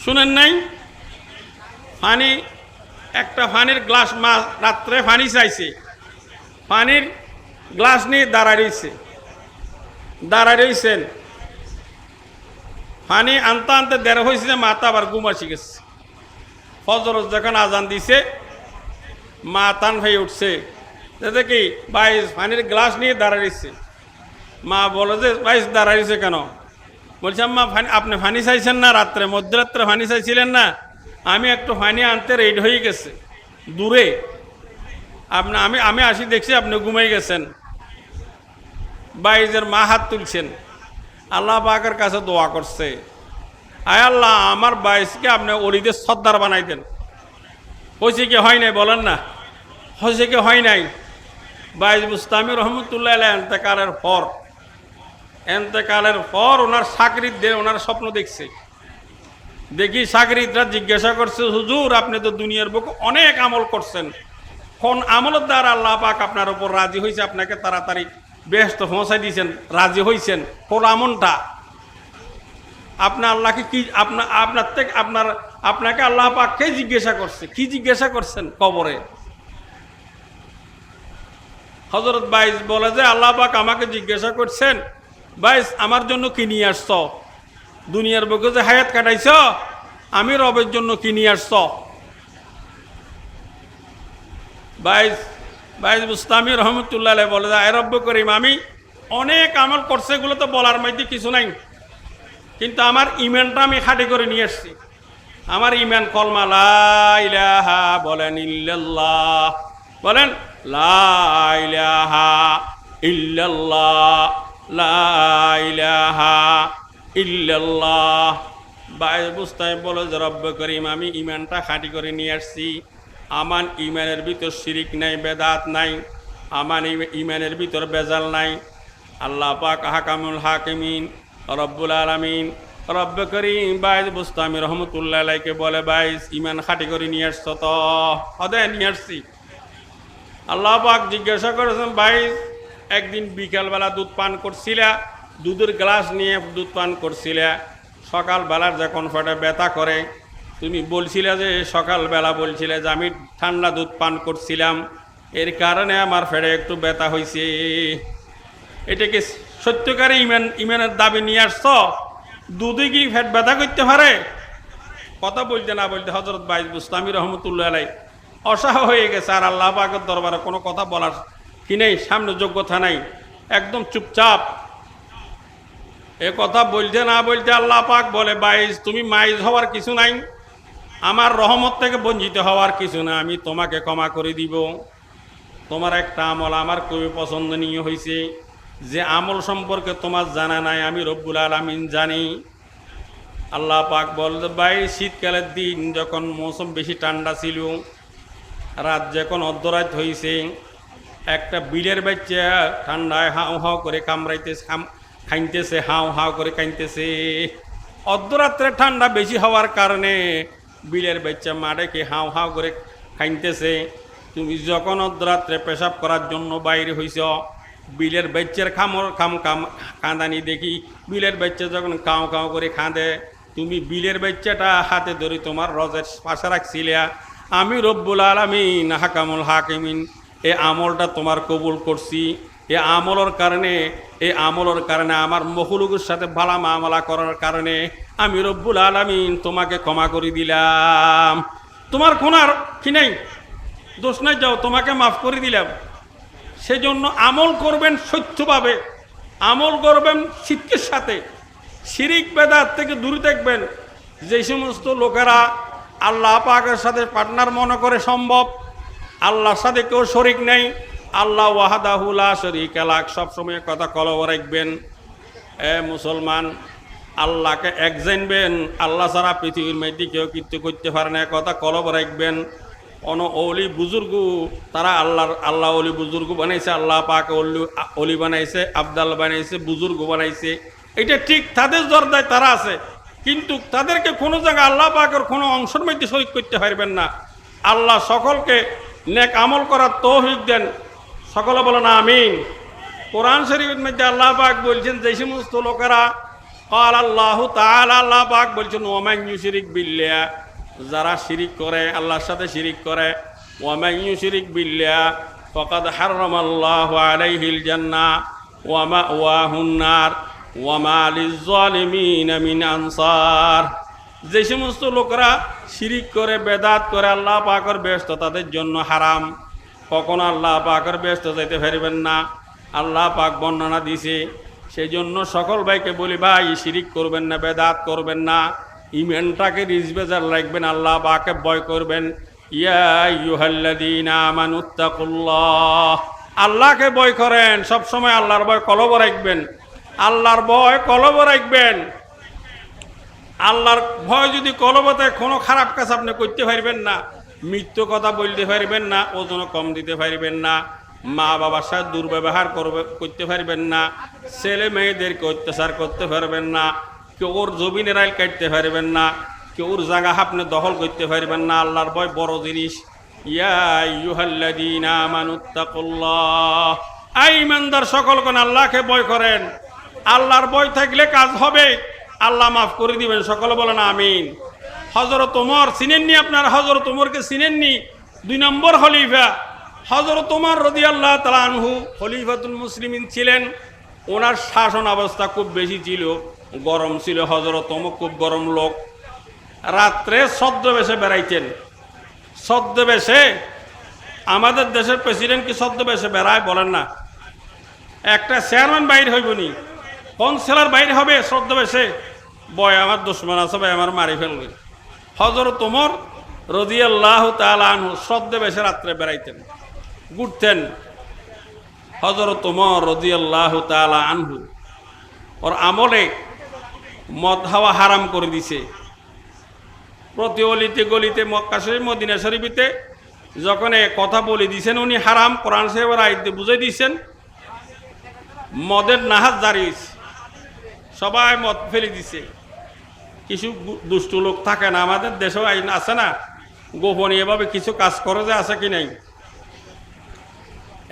শুনেন নাই? পানি, একটা পানির গ্লাস, মা রাত্রে পানি চাইছে, পানির গ্লাস নিয়ে দাঁড়ায় রয়েছেন, পানি আনতে আনতে দেড় হয়েছে, মাথা আবার ঘুমাসি গেছে। ফজর যখন আজান দিছে, মা টান হয়ে উঠছে, যাতে কি বাইশ পানির গ্লাস নিয়ে দাঁড়াইছে। মা বলে যে বাইশ দাঁড়াইছে কেন? বলছে আম্মা আপনি পানি চাইছেন না, রাত্রে মধ্যরাত্রে পানি চাইছিলেন না, আমি একটু পানি আনতে রেডি হয়ে গেছে দূরে, আমি আসি দেখছি আপনি ঘুমাই গেছেন। বাইজের মা হাত তুলছেন, আল্লাহ পাকের কাছে দোয়া করছে, আয় আল্লাহ আমার বাইশকে আপনি ওরিদের সর্দার বানাই দেন। হয়েছে কি হয় নাই বলেন না? হয়েছে কি হয় নাই? বাইজ মুস্তামি রহমতুল্লাহ আলাইহি এন্তেকালের পর ওনার সাকরিদদের ওনার স্বপ্ন দেখছে। দেখি সাকরিদরা জিজ্ঞাসা করছে, হুজুর আপনি তো দুনিয়ার বুকে অনেক আমল করছেন, কোন আমলের দ্বারা আল্লাহ পাক আপনার উপর রাজি হয়েছে, আপনাকে তাড়াতাড়ি বেহেশত পৌঁছাই দিয়েছেন, রাজি হয়েছেন, কোন আমলটা? আপনার আল্লাহকে কি আপনার থেকে আপনাকে আল্লাহ পাককে জিজ্ঞাসা করছে। কি জিজ্ঞাসা করছেন কবরে? হযরত বাইস বলে যে আল্লাহ পাক আমাকে জিজ্ঞাসা করছেন, বাইস আমার জন্য কি নিয়ে আসছ? দুনিয়ার বুকে যে হায়াত কাটাইছ, আমি রবের জন্য কি নিয়ে আসছ? বাইস মুস্তামি রহমতুল্লাহ আলাইহি বলে, আয় রব্ব করিম, আমি অনেক আমল করছে, এগুলো তো বলার মধ্যে কিছু নাই, কিন্তু আমার ইমানটা আমি খাঁটি করে নিয়ে আসছি। আমার ইমান কলমা লা ইলাহা বলেন ইল্লাল্লাহ, বলেন লা ইলাহা ইল্লাল্লাহ, লা ইলাহা ইল্লাল্লাহ। বাইস মুস্তামি বলে যে রব্ব করিম, আমি ইমানটা খাঁটি করে নিয়ে আসছি, আমার ইমানের ভিতর শিরিক নাই, বেদাত নাই, আমার ইমানের ভিতর বেজাল নাই। আল্লাহ পাক হাকামুল হাকিমিন রব্বুল আলামিন রব্ব করিম বাইস মুস্তামি রহমতুল্লাহ আলাইহিকে বলে, বাইস ইমান খাঁটি করে নিয়ে আসছ তো? হদে নিয়ে আসছি। আল্লাহ পাক জিজ্ঞাসা করেছেন, বাইস একদিন বিকালবেলা দুধ পান করছিলা, দুধের গ্লাস নিয়ে দুধ পান করছিলা, সকালবেলার যখন পেটে ব্যথা করে, তুমি বলছিলে যে সকালবেলা বলছিলে যে আমি ঠান্ডা দুধ পান করছিলাম, এর কারণে আমার পেটে একটু ব্যথা হয়েছে। এটাকে সত্যকারে ইমানের দাবি নিয়ে আসছ? দুধে কি পেট ব্যথা করতে পারে? কথা বলতে না বলতে হযরত বাইস মুস্তামি রহমতুল্লাহ আলাইহি অসহায় হয়ে গেছে, আর আল্লাহ পাকের দরবারে কোনো কথা বলার কি নেই, সামনে যোগ্যতা নাই, একদম চুপচাপ। এ কথা বলতে না বলতে আল্লাহ পাক বলে, বাইস তুমি মাইজ হওয়ার কিছু নাই, আমার রহমত থেকে বঞ্চিত হওয়ার কিছু না, আমি তোমাকে ক্ষমা করে দিব। তোমার একটা আমল আমার খুবই পছন্দনীয় হয়েছে, যে আমল সম্পর্কে তোমার জানা নাই, আমি রব্বুল আলামিন জানি। আল্লাহ পাক বলতে, ভাই শীতকালের দিন যখন মৌসুম বেশি ঠান্ডা ছিল, রাত যখন অর্ধরাত হয়েছে, একটা বিলের বাচ্চা ঠান্ডায় হাও হাও করে খাইতেছে, হাও হাও করে কাঁদতেছে। অর্ধরাত্রে ঠান্ডা বেশি হওয়ার কারণে বিলের বাচ্চা মাঠে হাও হাও করে খাইতেছে। তুমি যখন অর্ধরাত্রে পেশাব করার জন্য বাইরে হইছ, বিলের বাচ্চার কাঁদানি দেখি, বিলের বাচ্চা যখন কাও কাও করে কাঁদে, তুমি বিলের বাচ্চাটা হাতে ধরে তোমার রজের পাশে রাখছিলে, আমি রব্বুল আলামিন হাকামুল হাকিমিন এই আমলটা তোমার কবুল করছি। এই আমলের কারণে আমার মখলুকের সাথে ভালো মামলা করার কারণে আমি রব্বুল আলামিন তোমাকে ক্ষমা করে দিলাম। তোমার কোনার কি নাই, দোষ নাই, যাও তোমাকে মাফ করে দিলাম। সেজন্য আমল করবেন সত্যভাবে, আমল করবেন শিক্ষের সাথে, শিরিক বেদাত থেকে দূরে থাকবেন। যে সমস্ত লোকেরা আল্লাহ পাকের সাথে পার্টনার মনে করে সম্ভব, আল্লাহর সাথে কেউ শরিক নেই, আল্লাহ ওয়াহাদাহু লা শারীকা লাহ, সবসময় কথা কলব রাখবেন। মুসলমান, আল্লাহকে এক জানবেন, আল্লাহ ছাড়া পৃথিবীর মধ্যে কেউ কৃত্য করতে পারে না, কথা কলব রাখবেন। অলি বুজুর্গ, তারা আল্লাহ অলি বুজুর্গ বানাইছে, আল্লাহ পাক অলি বানাইছে, আবদাল বানাইছে, বুজুর্গ বানাইছে, এটা ঠিক তাদের দরজায় তারা আছে, কিন্তু তাদেরকে কোনো জায়গায় আল্লাহ পাকের কোনো অংশের মধ্যে শরীক করতে পারবেন না। আল্লাহ সকলকে নেক আমল করার তৌফিক দেন, সকলে বলেন আমিন। কোরআন শরীফের মধ্যে আল্লাহ পাক বলছেন, যে সমস্ত লোকেরা ক্বাল আল্লাহু তাআলা, আল্লাহ পাক বলছেন ওয়ামান ইউশরিক বিল্লাহ, যারা শিরিক করে, আল্লাহর সাথে শিরিক করে, ওয়ামান ইউশরিক বিল্লাহ ফাকাদ হারামাল্লাহু আলাইহিল জান্নাহ ওয়া মাওয়াহুন নার ওয়া মা লিয-যালিমিনা মিন আনসার। যে সমস্ত লোকেরা শিরিক করে, বেদাত করে, আল্লাহ পাকের বেহেশত তাদের জন্য হারাম, কখনো আল্লাহ পাকের বেহেশতে যাইতে পারবেন না। আল্লাহ পাক বর্ণনা দিছে। সেই জন্য সকল ভাইকে বলি, ভাই শিরিক করবেন না, বেদাত করবেন না, ইমানটাকে রিজবেজার রাখবেন, আল্লাহ পাকে ভয় করবেন। ইয়া আইয়ুহাল্লাযীনা আমানুত্তাকুল্লাহ, আল্লাহকে ভয় করেন, সবসময় আল্লাহর ভয় কলব রাখবেন, আল্লাহর ভয় কলব রাখবেন। আল্লাহর ভয় যদি কলবতে, কোনো খারাপ কাজ আপনি করতে পারবেন না, মিথ্যে কথা বলতে পারবেন না, ওজন কম দিতে পারবেন না, মা বাবার সাথে দুর্ব্যবহার করতে পারবেন না, ছেলে মেয়েদেরকে অত্যাচার করতে পারবেন না, কেউর জমিনের আইল কাটতে পারবেন না, কেউর জায়গা আপনি দখল করতে পারবেন না। আল্লাহর ভয় বড় জিনিস। ইয়া আইয়ুহাল্লাযীনা আমানুত্তাকুল্লাহ, আই ইমানদার সকলগণ আল্লাহকে ভয় করেন। আল্লাহর ভয় থাকলে কাজ হবে, আল্লাহ মাফ করে দিবেন, সকলে বলেন আমিন। হযরত ওমর চিনেননি আপনারা? হযরত ওমরকে চিনেননি? 2 নম্বর খলিফা হযরত ওমর রাদিয়াল্লাহু তাআলা আনহু খলিফাতুল মুসলিমিন ছিলেন। ওনার শাসন অবস্থা খুব বেশি ছিল, গরম ছিল। হযরত ওমর খুব গরম লোক, রাত্রে ছদ্মবেশে বেড়াইতেন। ছদ্মবেশে, আমাদের দেশের প্রেসিডেন্ট কি ছদ্মবেশে বেড়ায় বলেন না? একটা চেয়ারম্যান বাইর হইবনি, কাউন্সিলর বাইর হবে ছদ্মবেশে, বয় আমার দুশ্মন আছে, ভাই আমার মারি ফেলবে। হযরত ওমর রাদিয়াল্লাহু তাআলা আনহু ছদ্মবেশে রাত্রে বেড়াইতেন, ঘুরতেন। হযরত ওমর রাদিয়াল্লাহু তাআলা আনহু ওর আমলে মদ হাওয়া হারাম করে দিছে। প্রতি অলিতে গলিতে, মক্কা শরীফ, মদিনা শরীফেতে যখন কথা বলে দিয়েছেন উনি হারাম, কোরআন সাহেবের আয়াতে বুঝাই দিয়েছেন, মদের নাহাজ জারি হয়েছে, সবাই মদ ফেলে দিছে। কিছু দুষ্ট লোক থাকে না, আমাদের দেশেও আইন আছে না, গোপনীয়ভাবে কিছু কাজ করে, যে আছে কি নাই।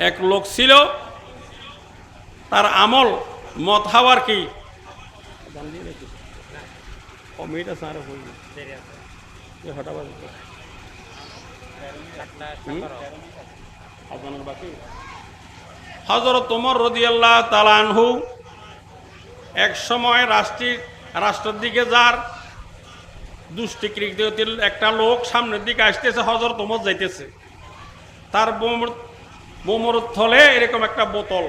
এক লোক ছিল, তার আমল মদ খাওয়ার কি হযরত ওমর রাদিয়াল্লাহু তাআলা আনহু এক সময় রাষ্ট্রের দিকে যার দুষ্টিকৃতির একটা লোক সামনের দিকে আসতেছে, হযরত ওমর যাইতেছে, তার বোমর থলে এরকম একটা বোতল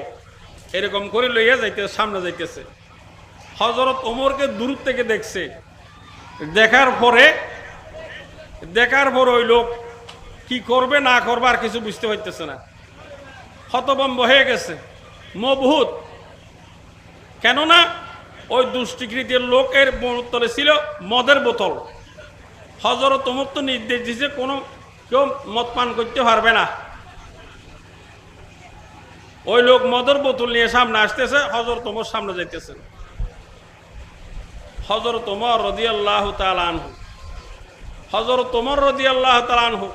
এরকম করে লইয়া যাইতেছে, সামনে যাইতেছে। হযরত ওমরকে দূর থেকে দেখছে, দেখার পরে ওই লোক কি করবে না করবে আর কিছু বুঝতে পারতেছে না, হতভম্ব হয়ে গেছে, মবহুত। কেননা ওই দুষ্টিকৃতির লোকের বোতলে ছিল মদের বোতল। হযরত ওমর তো নির্দেশ দিয়েছে কোনো কেউ মদ পান করতে পারবে না। ওই লোক মদের বোতল নিয়ে সামনে আসতেছে, হযরত ওমর সামনে যাইতেছেন। হযরত ওমর রাদিয়াল্লাহু তাআলা আনহু, হযরত ওমর রাদিয়াল্লাহু তাআলা আনহু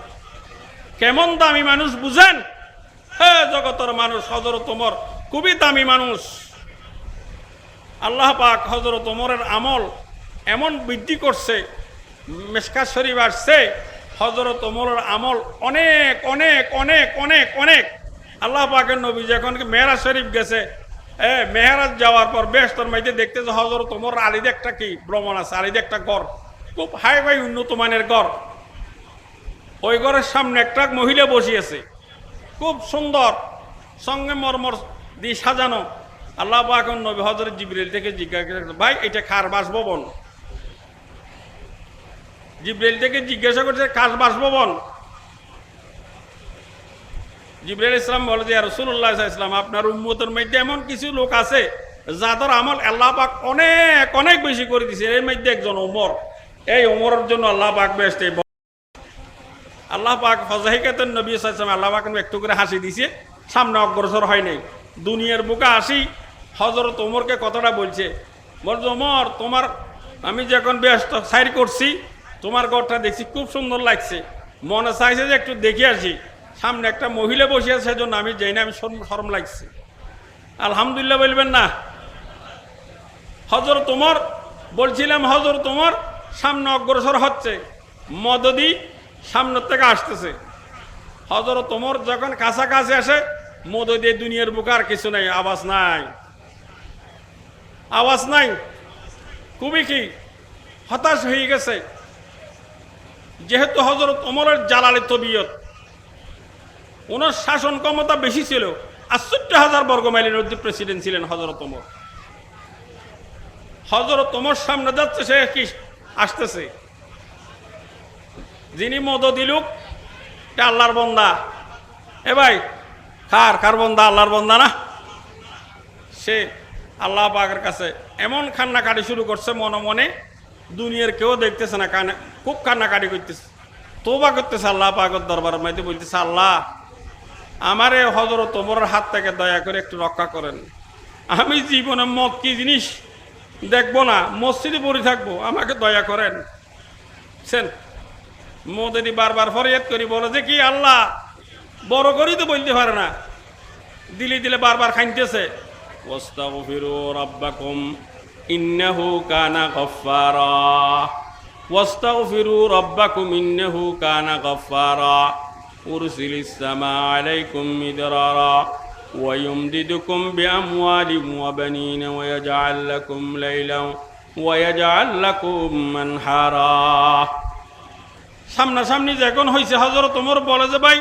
কেমন দামি মানুষ বুঝেন? হে জগতের মানুষ, হযরত ওমর খুবই দামি মানুষ। আল্লাহ পাক হযরত ওমরের আমল এমন বৃদ্ধি করছে, মিশকাত শরীফ আসছে, হযরত ওমরের আমল অনেক অনেক অনেক অনেক অনেক। আল্লাহ পাকের নবী যখন মেহরাজ শরীফ গেছে, মেহরাজ যাওয়ার পর বেহেশতের মধ্যে দেখতেছে হযরত ওমর আলীদের একটা কি ভ্রমণ আছে, আলীদের একটা ঘর, খুব হাই ফাই উন্নত মানের ঘর। ওই ঘরের সামনে একটা মহিলা বসিয়েছে, খুব সুন্দর, সঙ্গে মরমর দিয়ে সাজানো, আল্লাহ পাক নবী হযরত জিবরিল থেকে জিজ্ঞাসা করলেন, ভাই এটা কার বাসভবন? জিবরিল থেকে জিজ্ঞাসা করছে কার বাসভবন? জিবরিল ইসলাম বলে যে, ইয়া রাসূলুল্লাহ সাল্লাল্লাহু আলাইহি ওয়াসাল্লাম, আপনার উম্মতের মধ্যে এমন কিছু লোক আছে যাদের আমল আল্লাহ পাক অনেক অনেক বেশি করে দিয়েছে, এর মধ্যে একজন ওমর। এই ওমরের জন্য আল্লাহ পাক বেহেশতে, আল্লাহ পাক ফজাহিকাতুন নবী সাল্লাল্লাহু আলাইহি ওয়াসাল্লাম আল্লাহ পাক একটু করে হাসি দিয়েছে, সামনে অগ্রসর হয় নাই। দুনিয়ার বুকে আসি হযরত ওমরকে কথাটা বলছে, বলছে ওমর, তোমার আমি যখন ব্যস্ত সাইর করছি, তোমার ঘরটা দেখছি খুব সুন্দর লাগছে, মনে চাইছে যে একটু দেখে আসি। সামনে একটা মহিলা বসে আছে, সেজন্য আমি যাই না, আমি শরম লাগছে। আলহামদুলিল্লাহ বলবেন না? হযরত ওমর বলছিলাম, হযরত ওমর সামনে অগ্রসর হচ্ছে, মদদি সামনের থেকে আসতেছে। হযরত ওমর যখন কাছাকাছি আসে, মদদি দুনিয়ার বুকে আর কিছু নাই, আওয়াজ নাই, আওয়াজ নাই। খুবই কি হতাশ হয়ে গেছে, যেহেতু হযরত ওমরের জালালি তবিয়ত, ওনার শাসন ক্ষমতা বেশি ছিল। ৬৮,০০০ বর্গমাইলের মধ্যে প্রেসিডেন্ট ছিলেন হযরত ওমর। হযরত ওমর সামনে যাচ্ছে, সে কি আসতেছে, যিনি মদদি লোক, আল্লাহর বান্দা। এ ভাই, কার বান্দা? আল্লাহর বান্দা না? সে আল্লাহ পাকের কাছে এমন কান্নাকাটি শুরু করছে, মনে মনে দুনিয়ার কেউ দেখতেছে না, কানে খুব কান্নাকাটি করতেছে, তওবা করতেছে আল্লাহ পাকের দরবারের মধ্যে, বলতেছে, আল্লাহ আমারে হযরত ওমরের হাত থেকে দয়া করে একটু রক্ষা করেন। আমি জীবনে মদ কি জিনিস দেখবো না, মসজিদে পড়ে থাকবো, আমাকে দয়া করেন। মদদি বারবার ফরিয়াদ করি, বলে যে কি আল্লাহ বড় করি তো বলতে পারে না, দিলে দিলে বারবার খাইতেছে। ওয়াস্তাগফিরু রাব্বাকুম ইন্নাহু কানা গফফারা, ওয়াস্তাগফিরু রাব্বাকুম ইন্নাহু কানা গফফারা, উরসিলিস সামা আলাইকুম মিদরারা ওয়া ইউমদিদুকুম বিআমওয়ালিন ওয়া বানিনা ওয়া ইয়াজআল লাকুম লাইলান ওয়া ইয়াজআল লাকুম মানহারা। সামনাসামনি যখন হয়েছে, হযরত ওমর বলে যে, ভাই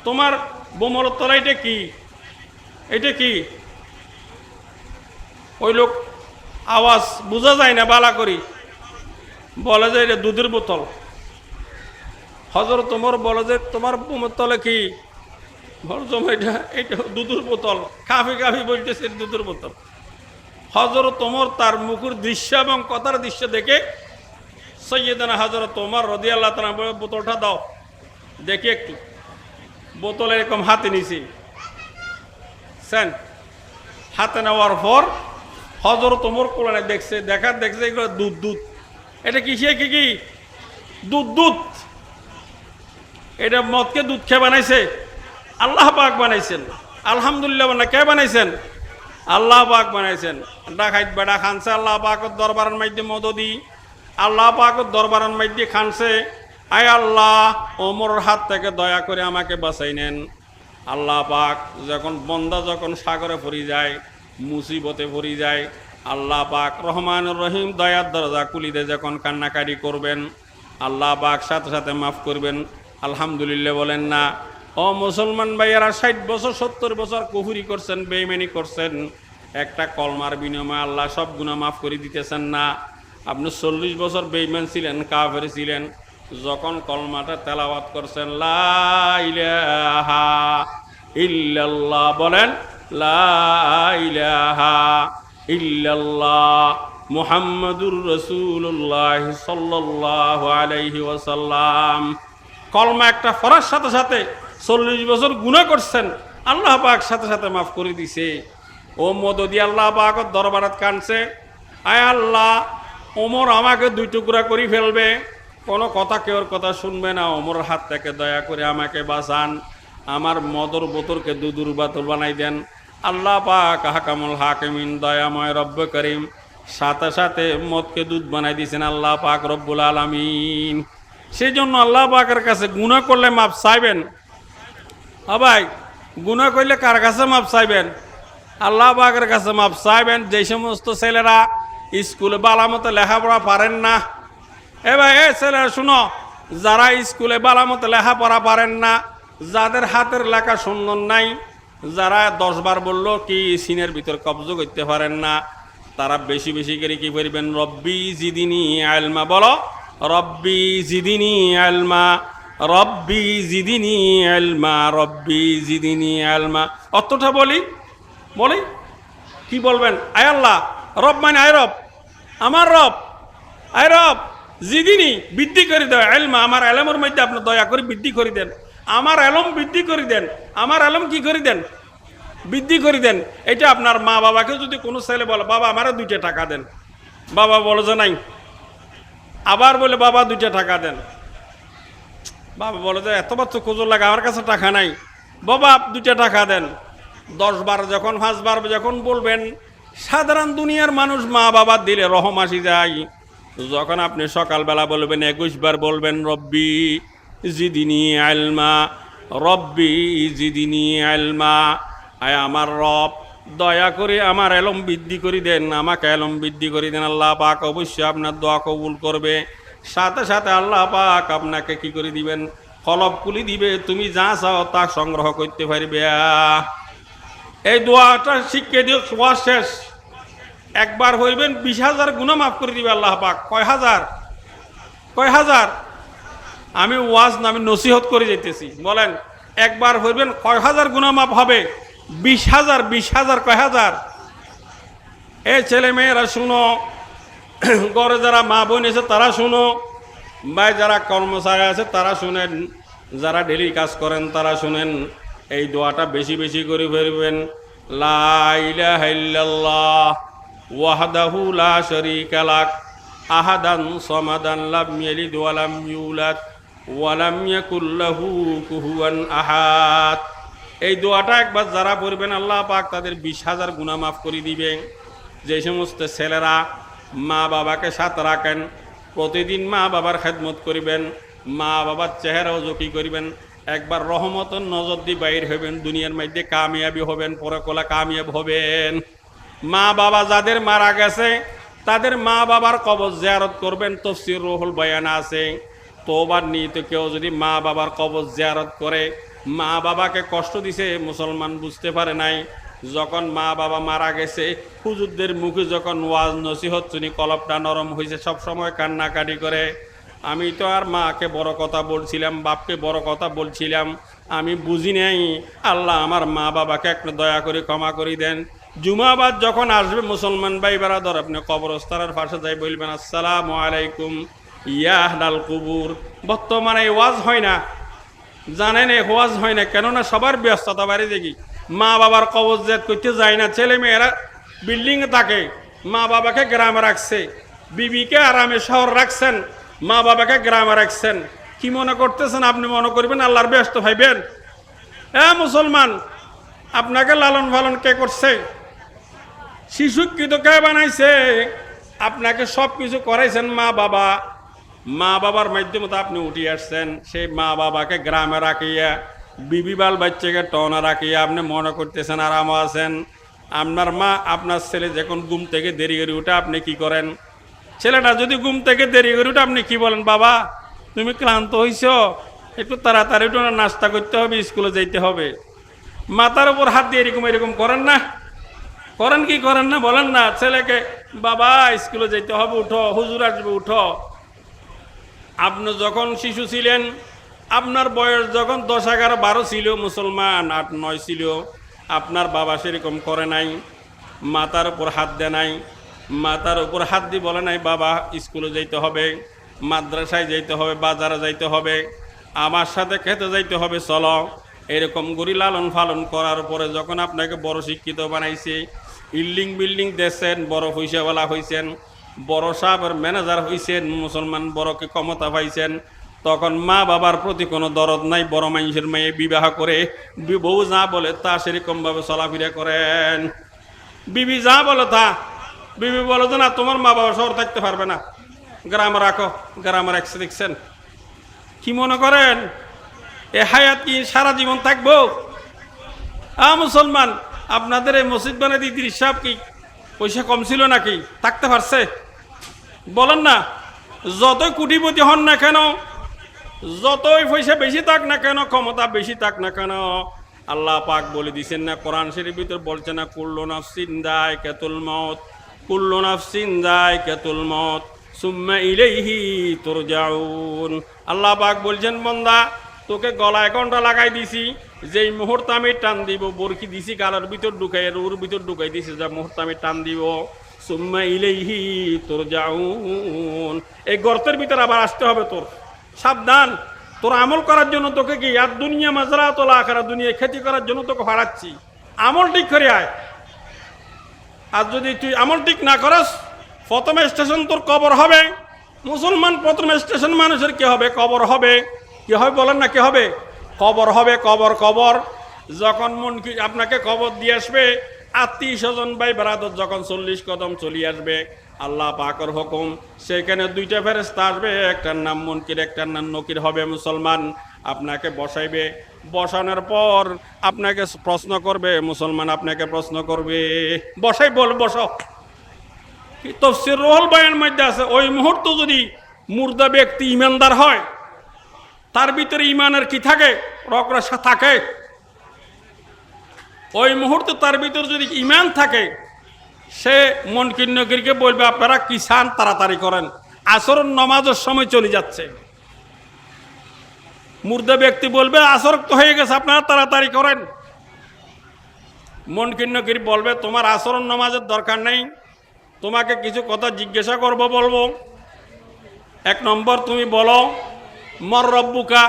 তোমার বোমরের তলা এটা কি? এটা কি? ওই লোক আওয়াজ বোঝা যায় না বালা করি, বলে যে এটা দুধের বোতল। হযরত ওমর বলে যে, তোমার বোমের তলে কি? এটা এটা দুধের বোতল। কাফি কাফি বলতেছে দুধের বোতল। হযরত ওমর তার মুখের দৃশ্য এবং কথার দৃশ্য দেখে সৈয়দনা হযরত ওমর রাদিয়াল্লাহু তাআলা বলে, বোতলটা দাও দেখি একটু। বোতল এরকম হাতে নিছি, হাতে নেওয়ার পর হযরত ওমর কোরআনে দেখছে, দেখছে এগুলো দুধ দুধ। এটা কিসে কি দুধ। এটা মদকে দুধ খেয়ে বানাইছে? আল্লাহ পাক বানাইছেন। আলহামদুলিল্লাহ। না কে বানাইছেন? আল্লাহ পাক বানাইছেন। ডাকাইত বেড়া খানছে আল্লাহ পাকের দরবারের মধ্যে মদদি, আল্লাহ পাকের দরবারের মধ্যে খানছে। আয় আল্লাহ, ওমরের হাত থেকে দয়া করে আমাকে বাঁচাই নেন। আল্লাহ পাক যখন বন্দা যখন সাগরে পড়ে যায়, মুসিবতে পড়ে যায়, আল্লাহ পাক রহমানুর রহিম দয়ার দরজা খুলিতে যখন কান্নাকাটি করবেন, আল্লাহ পাক সাথে সাথে মাফ করবেন। আলহামদুলিল্লাহ বলেন না? ও মুসলমান ভাইয়ারা, ৬০ বছর ৭০ বছর কুফরি করছেন, বেঈমানি করছেন, একটা কলমার বিনিময়ে আল্লাহ সব গুনাহ মাফ করে দিতেছেন না? আপনি ৪০ বছর বেঈমান ছিলেন, কাফের ছিলেন, যখন কলমাটা তেলাওয়াত করছেন, লা ইলাহা ইল্লাল্লাহ, বলেন লা ইলাহা ইল্লাল্লাহ মুহাম্মাদুর রাসূলুল্লাহ সাল্লাল্লাহু আলাইহি ওয়াসাল্লাম, কলমা একটা পড়ার সাথে সাথে ৪০ বছর গুনাহ করছেন, আল্লাহ পাক সাথে সাথে মাফ করে দিছে। ও মদদি আল্লাহ পাকের দরবারত কানছে, আয় আল্লাহ, ওমর আমাকে ২ টুকরা করে ফেলবে, কোনো কথা কেউর কথা শুনবে না, ওমর হাত থেকে দয়া করে আমাকে বাঁচান, আমার মদর বোতলকে দুধুর বোতল বানাই দেন। আল্লাহ পাক হাকামুল হাকিমিন, দয়াময় রব্বে করিম, সাথে সাথে মদকে দুধ বানাই দিয়েছেন আল্লাহ পাক রব্বুল আলামিন। সেই জন্য আল্লাহ পাকের কাছে গুনাহ করলে মাপ চাইবেন। ভাই, গুনাহ করলে কার কাছে মাপ চাইবেন? আল্লাহ পাকের কাছে মাপ চাইবেন। যে সমস্ত ছেলেরা স্কুলে বালামতো লেখাপড়া পারেন না, এ ভাই, এ ছেলেরা শুনো, যারা স্কুলে বালামতো লেখাপড়া পারেন না, যাদের হাতের লেখা সুন্দর নাই, যারা 10 বার বললো কি সিনের ভিতর কবজ করতে পারেন না, তারা বেশি বেশি করে কি করবেন, রব্বি জিদিনি আলমা, বলো রব্বি জিদিনি আলমা, রব্বি জিদিনি আলমা, রব্বি জিদিনি আলমা। অতটা বলি বলি কি বলবেন, আয় আল্লাহ, রব মানে আয় রব, আমার রব, আয় রব জিদিনি, বৃদ্ধি করে দেয় আলমা, আমার আলমের মধ্যে আপনি দয়া করে বৃদ্ধি করে দেন, আমার আলম বৃদ্ধি করে দেন, আমার আলম কি করে দেন, বৃদ্ধি করে দেন। এটা আপনার মা বাবাকে যদি কোনো ছেলে বলে বাবা আমারও 2টা টাকা দেন, বাবা বলে যে নাই, আবার বলে বাবা 2টা টাকা দেন, বাবা বলে যে এতবার তো খোঁজ লাগে, আমার কাছে টাকা নাই, বাবা 2টা টাকা দেন। 10 বার যখন 5 বার যখন বলবেন, সাধারণ দুনিয়ার মানুষ মা বাবা দিলে রহম আসি যায়। যখন আপনি সকালবেলা বলবেন 21 বার বলবেন রব্বি জিদিনি আলমা, রব্বি জিদিনি আলমা, আয় আমার রব দয়া করে আমার এলম বৃদ্ধি করে দেন, আমাকে এলম বৃদ্ধি করে দেন। আল্লাহ পাক অবশ্যই আপনার দোয়া কবুল করবে, সাথে সাথে আল্লাহ পাক আপনাকে কি করে দিবেন, কলব খুলি দিবে, তুমি যা চাও তা সংগ্রহ করতে পারবে। এই দোয়াটা শিখে দিও, ওয়া শেষ। একবার হইবেন 20,000 গুনাহ মাফ করে দিবে আল্লাহ পাক। কয় হাজার? আমি ওয়াজ না, আমি নসিহত করে যেতেছি, বলেন একবার হইবেন কয় হাজার গুনাহ মাফ হবে? 20,000 কয় হাজার? এই ছেলে মেয়েরা শুনো, ঘরে যারা মা বোন আছে তারা শুনো, ভাই যারা কর্মচারী আছে তারা শুনেন, যারা ডেলি কাজ করেন তারা শুনেন। এই দোয়াটা বেশি বেশি করে ফেলবেন, লা ইলাহা ইল্লাল্লাহ ওয়াহদাহু লা শারীকা লাক আহাদান সামাদান লাম ইয়ালিদ ওয়া লাম ইউলাদ ওয়া লাম ইয়াকুল লাহু কুফুয়ান আহাদ। এই দোয়াটা একবার যারা পড়বেন আল্লাহ পাক তাদের 20,000 গুনাহ মাফ করে দিবেন। যে সমস্ত ছেলেরা মা বাবাকে সাথে রাখেন, প্রতিদিন মা বাবার খেদমত করিবেন, মা বাবার চেহারাও জকি করিবেন, একবার রহমতের নজর দিয়ে বাইর হবেন, দুনিয়ার মধ্যে কামিয়াবি হবেন, পরকালে কামিয়াব হবেন। মা বাবা যাদের মারা গেছে তাদের মা বাবার কবর জিয়ারত করবেন, তাফসীর রুহুল বয়ান আছে। তওবার নিয়ত কেউ যদি মা বাবার কবর জিয়ারত করে, মা বাবাকে কষ্ট দিছে মুসলমান বুঝতে পারে নাই, যখন মা বাবা মারা গেছে হুজুরদের মুখে যখন ওয়াজ নসিহত শুনি কলবটা নরম হয়েছে, সব সময় কান্নাকাটি করে। আমি তো আর মাকে বড় কথা বলছিলাম, বাপকে বড় কথা বলছিলাম, আমি বুঝি নাই। আল্লাহ আমার মা বাবাকে একটু দয়া করে ক্ষমা করে দেন। জুমাবাদ যখন আসবে মুসলমান ভাই বারাদর, আপনি কবরস্থানের পাশে যাই বলবেন আসসালামু আলাইকুম ইয়া আহলাল কুবুর। বর্তমানে ওয়াজ হয় না, জানেন ওয়াজ হয় না, কেননা সবার ব্যস্ততা বাড়ি দেখি, মা বাবার কবর জিয়ারত করতে যায় না। ছেলে মেয়েরা বিল্ডিংয়ে থাকে, মা বাবাকে গ্রামে রাখছে, বিবিকে আরামে শহর রাখছেন, মা বাবাকে গ্রামে রাখছেন। কি মনে করতেছেন আপনি? মনে করবেন আল্লাহর ব্যস্ত ভাইবেন? মুসলমান, আপনাকে লালন পালন কে করছে? শিশুকৃত কে বানাইছে? আপনাকে সব কিছু করাইছেন মা বাবা। মা বাবার মাধ্যমে তো আপনি উঠে আসছেন। সেই মা বাবাকে গ্রামে রাখিয়া, বিবি বাল বাচ্চাকে টনা রাখিয়া আপনি মনে করতেছেন আরাম আছেন। আপনার মা, আপনার ছেলে যখন ঘুম থেকে দেরি করে উঠে আপনি কি করেন? ছেলেটা যদি ঘুম থেকে দেরি করে উঠে আপনি কি বলেন? বাবা তুমি ক্লান্ত হইছ, একটু তাড়াতাড়ি একটু নাস্তা করতে হবে, স্কুলে যাইতে হবে। মাথার উপর হাত দিয়ে এরকম এরকম করেন না? করেন কি করেন না বলেন না? ছেলেকে বাবা স্কুলে যেতে হবে, উঠো, হুজুর আসবে, উঠো। আপনি যখন শিশু ছিলেন, আপনার বয়স যখন 10, 11, 12 ছিল, মুসলমান 8, 9 ছিল, আপনার বাবা সেরকম করে নাই, মাথার উপর হাত দেয় নাই, মাথার উপর হাত দিয়ে বলে নাই বাবা স্কুলে যাইতে হবে, মাদ্রাসায় যাইতে হবে, বাজারে যাইতে হবে, আমার সাথে খেতে যাইতে হবে, চলো। এরকম গরি লালন পালন করার পরে যখন আপনাকে বড় শিক্ষিত বানাইছে, বিল্ডিং দেখছেন, বড় পয়সাওয়ালা হয়েছেন, বড় সাহেবের ম্যানেজার হয়েছেন, মুসলমান বড়কে ক্ষমতা পাইছেন, তখন মা বাবার প্রতি কোনো দরদ নাই। বড় মানুষের মেয়ে বিবাহ করে বউ যা বলে তা সেরকমভাবে চলাফেরা করেন। বিবি যা বলে তা, বিবি বলে যে না তোমার মা বাবা শহর থাকতে পারবে না, গ্রামে রাখো, গ্রামে রাখছে। দেখছেন কি মনে করেন এ হায়াত কি সারা জীবন থাকবো? মুসলমান, আপনাদের এই মসজিদ বানাতে ইদ্রিস সাহেব কি পয়সা কম ছিল নাকি? থাকতে পারছে? বলেন না। যতই কোটিপতি হন না কেন, যতই পয়সা বেশি থাক না কেন, ক্ষমতা বেশি থাক না কেন, আল্লাহ পাক বলে দিছেন না কোরআন শরীফের ভিতর বলছে না কুল্লু নাফসিন যায়কাতুল মউত, কুল্লু নাফসিন যায়কাতুল মউত সুম্মা ইলাইহি তুরজাউন। আল্লাহ পাক বলছেন বান্দা তোকে গলায় কণ্ঠা লাগাই দিছি, যেই মুহূর্তে আমি টান দিব বরকি দিছি গালের ভিতর ঢুকাই রুর ভিতর ঢুকাই দিছি, যা মুহূর্তে আমি টান দিব সুম্মা ইলাইহি তুরজাউন, এই গর্তের ভিতর আবার আসতে হবে তোর। সাবধান, তোর আমল করার জন্য তোকে কি আর দুনিয়া মাজরাতুল আখিরাহ দুনিয়া খেতি করার জন্য তোকে হারাচ্ছি। আমল ঠিক করে আয়। আর যদি তুই আমল ঠিক না করস, প্রথম স্টেশন তোর কবর হবে। মুসলমান প্রথম স্টেশন মানুষের কি হবে? কবর হবে। কি হবে বলেন না? কি হবে? কবর হবে। কবর কবর যখন মন কি আপনাকে কবর দিয়ে আসবে, আত্মীয় স্বজন ভাই ব্রাদার যখন 40 কদম চলিয়ে আসবে, আল্লাহ পাকের হুকুম, সেখানে দুইটা ফেরেশতা আসবে, একটার নাম মুনকির একটার নাম নকির হবে। মুসলমান আপনাকে বসাইবে, বসানোর পর আপনাকে প্রশ্ন করবে। মুসলমান আপনাকে প্রশ্ন করবে, বসাই বল বসো। তাফসীর রুহুল বায়ানের মধ্যে আছে, ওই মুহূর্ত যদি মুর্দা ব্যক্তি ইমানদার হয়, তার ভিতরে ইমানের কি থাকে? রকরসা থাকে। ওই মুহূর্তে তার ভিতরে যদি ইমান থাকে, সে মুনকির নকিরকে বলবে আপনারা কি চান তাড়াতাড়ি করেন, আসর নামাজের সময় চলে যাচ্ছে। মুর্দা ব্যক্তি বলবে আসর তো হয়ে গেছে, আপনারা তাড়াতাড়ি করেন। মুনকির নকির বলবে তোমার আসর নামাজের দরকার নেই, তোমাকে কিছু কথা জিজ্ঞাসা করব, বলবো। 1 নম্বর তুমি বলো মর রব্বুকা,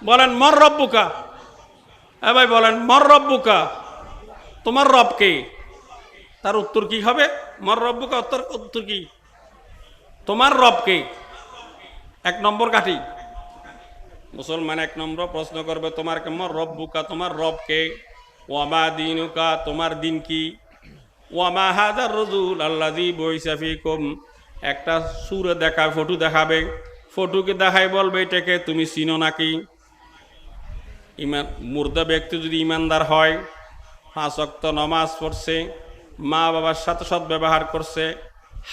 বলেন মর রব্বুকা। ভাই বলেন মর রব্বুকা, তোমার রব কে? তার উত্তর কি হবে? মর রব্বুকা উত্তর কি? তোমার রব কে? 1 নম্বর কাঠি। মুসলমান 1 নম্বর প্রশ্ন করবে তোমার কে মর রব্বুকা, তোমার রব কে? ওয়ামা দিনুকা, তোমার দিন কি? ওয়ামা হাযার রাজুল আল্লাযী বুইসা ফীকুম, একটা সূরা দেখায়, ফটো দেখাবে, ফটোকে দেখাই বলবে এটাকে তুমি চিনো নাকি? ইমান মুর্দা ব্যক্তি যদি ইমানদার হয়, 5 ওয়াক্ত নামাজ পড়ছে, মা বাবার সাথে সৎ ব্যবহার করছে,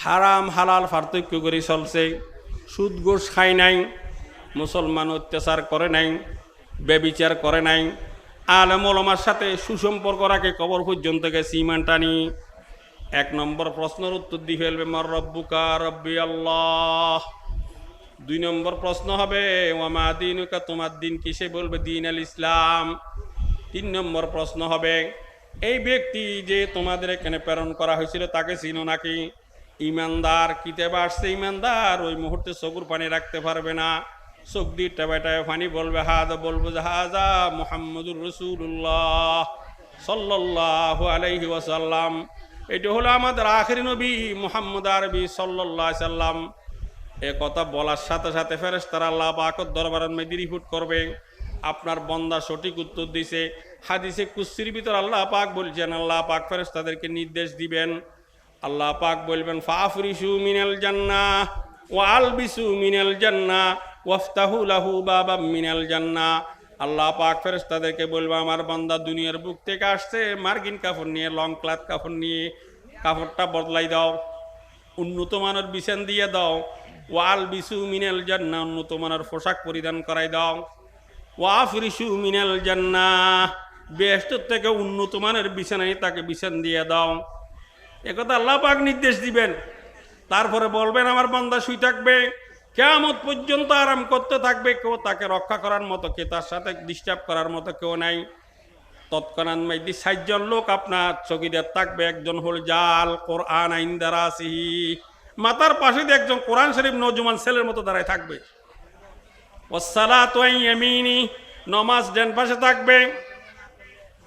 হারাম হালাল পার্থক্য করে চলছে, সুদ ঘুষ খায় নাই, মুসলমান অত্যাচার করে নাই, ব্যভিচার করে নাই, আলেম ওলামার সাথে সুসম্পর্ক রাখে, কবর পর্যন্ত গেছে ইমান টানি। 1 নম্বর প্রশ্নের উত্তর দিয়ে ফেলবে মর রব্বুকা, রব্বি আল্লাহ। 2 নম্বর প্রশ্ন হবে ওয়ামা দিনুকা, তোমার দিন কি? সে বলবে দিন আল ইসলাম। 3 নম্বর প্রশ্ন হবে এই ব্যক্তি যে তোমাদের এখানে প্রেরণ করা হয়েছিল তাকে চিনো নাকি? ইমানদার, কিতাবে আসছে ইমানদার, ওই মুহূর্তে চোখের পানি রাখতে পারবে না, চোখ দিয়ে টেবাটায় পানি বলবে হাজা, বলবো যে হাজা মুহাম্মদুর রাসূলুল্লাহ সাল্লাল্লাহু আলাইহি ওয়াসাল্লাম, এটা হলো আমাদের আখেরি নবী মুহাম্মদ আরবি সাল্লাল্লাহু আলাইহি সাল্লাম। এ কথা বলার সাথে সাথে ফেরেশতারা আল্লাহ পাকের দরবারের মধ্যে রিপোর্ট করবে আপনার বান্দা সঠিক উত্তর দিছে। হাদিসে কুদসির ভিতর আল্লাহ পাক বলছেন, আল্লাহ পাক ফেরেশতাদেরকে নির্দেশ দিবেন, আল্লাহ পাক বলবেন ফাফরিশু মিনাল জান্নাহ ওয়া আলবিসু মিনাল জান্নাহ ওয়াফতাহু লাহু বাবাম মিনাল জান্নাহ। আল্লাহ পাক ফেরেশতাদেরকে বলবে আমার বান্দা দুনিয়ার বুক থেকে আসছে মার্কিন কাপড় নিয়ে, লং ক্লথ কাপড় নিয়ে, কাপড়টা বদলাই দাও, উন্নত মানের বিছান দিয়ে দাও। ওয়াল বিসু মিনাল জান্নাহ, উন্নত মানের পোশাক পরিধান করাই দাও। ওয়াফরিশু মিনাল জান্নাহ, বেহেশত থেকে উন্নত মানের বিছানায় তাকে বিছান দিয়ে দাও। একথা আল্লাহ পাক নির্দেশ দিবেন। তারপরে বলবেন আমার বান্দা শুই থাকবে, কিয়ামত পর্যন্ত আরাম করতে থাকবে, কেউ তাকে রক্ষা করার মতো, কে তার সাথে ডিস্টার্ব করার মতো কেউ নাই। তৎক্ষণাৎ মাইদি 4 জন লোক আপনার চৌকিদার থাকবে। একজন হল জাল কোরআন ইনদা রাসিহি, মাথার পাশে দিয়ে একজন কোরআন শরীফ নওজোয়ান ছেলের মতো দাঁড়ায় থাকবে। ওয়াসসালাতু আন ইয়ামিনি, নামাজ ডান পাশে থাকবে,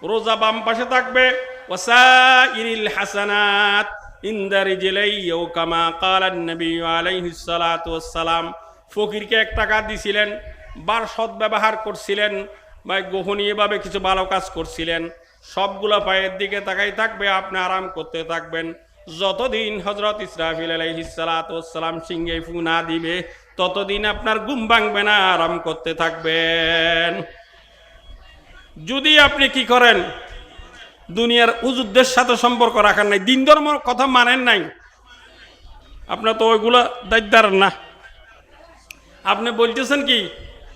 রোজা বাম পাশে থাকবে। ওয়াসাইরিল হাসানাত ইনদা রিজলাইহি ও কামা ক্বালা নবী আলাইহিস সালাতু ওয়াসসালাম। ফকিরকে 1 টাকা দিছিলেন, বার সৎ ব্যবহার করছিলেন, বা গোপনীয়ভাবে কিছু ভালো কাজ করছিলেন, সবগুলো পায়ের দিকে তাকাই থাকবে, আপনি আরাম করতে থাকবেন যতদিন হযরত ইসরাফিল আলাইহিস সালাতু ওয়াসসালাম সিংহে ফু না দিবে, ততদিন আপনার ঘুম ভাঙবে না, আরাম করতে থাকবেন। যদি আপনি কি করেন, দুনিয়ার উজুদের সাথে সম্পর্ক রাখার নাই, দিন ধর্মের কথা মানেন নাই, আপনার তো ওইগুলো দায়িত্ব না। আপনি বলতেছেন কি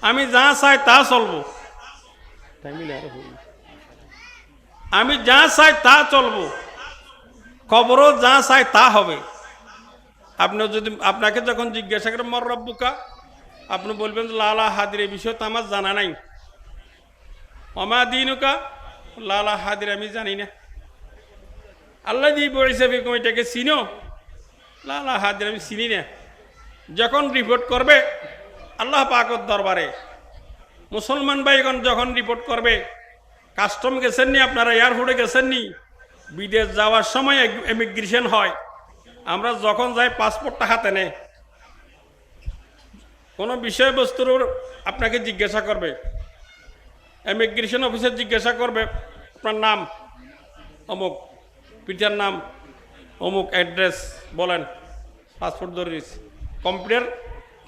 আমি যা চাই তা চলবো, আমি যা চাই তা চলবো, কবরও যা চাই তা হবে। আপনি যদি আপনাকে যখন জিজ্ঞাসা করেন মর রব্বুকা, আপনি বলবেন লালা হাদির, এই বিষয় তো আমার জানা নাই। অমা দিনুকা, লালা হাদির আমি জানি না। আল্লাহ দি বলেছে এটাকে চিনো, লালা হাদির আমি চিনি না। যখন রিপোর্ট করবে আল্লাহ পাকের দরবারে, মুসলমান ভাইগণ যখন রিপোর্ট করবে, কাস্টম গেছেননি আপনারা, এয়ারপোর্টে গেছেননি, বিদেশ যাওয়ার সময় ইমিগ্রেশন হয়, আমরা যখন যাই পাসপোর্টটা হাতে নেই, কোনো বিষয়বস্তুর আপনাকে জিজ্ঞাসা করবে, ইমিগ্রেশন অফিসার জিজ্ঞাসা করবে আপনার নাম অমুক, পিতার নাম অমুক, অ্যাড্রেস বলেন, পাসপোর্ট ধরে দিচ্ছে,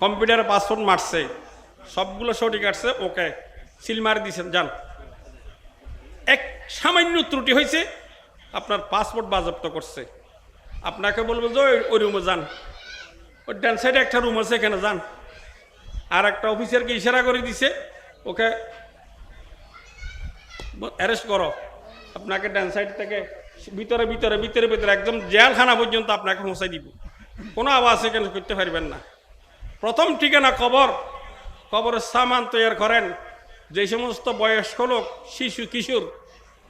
কম্পিউটারে পাসপোর্ট মারছে, সবগুলো সঠিক আসছে, ওকে সিল মারি দিয়েছেন, যান। এক সামান্য ত্রুটি হয়েছে, আপনার পাসপোর্ট বাজেয়াপ্ত করছে, আপনাকে বলবো যে ওই রুমে যান, ওই ডান সাইডে একটা রুম আছে, এখানে যান। আর একটা অফিসারকে ইশারা করে দিছে, ওকে অ্যারেস্ট করো, আপনাকে ডান সাইড থেকে ভিতরে ভিতরে ভিতরে ভিতরে একদম জেলখানা পর্যন্ত আপনাকে পৌঁছাই দিব, কোনো আওয়াজ এখানে করতে পারবেন না। প্রথম ঠিকানা কবর, কবরের সামান তৈরি করেন। যে সমস্ত বয়স্ক লোক, শিশু কিশোর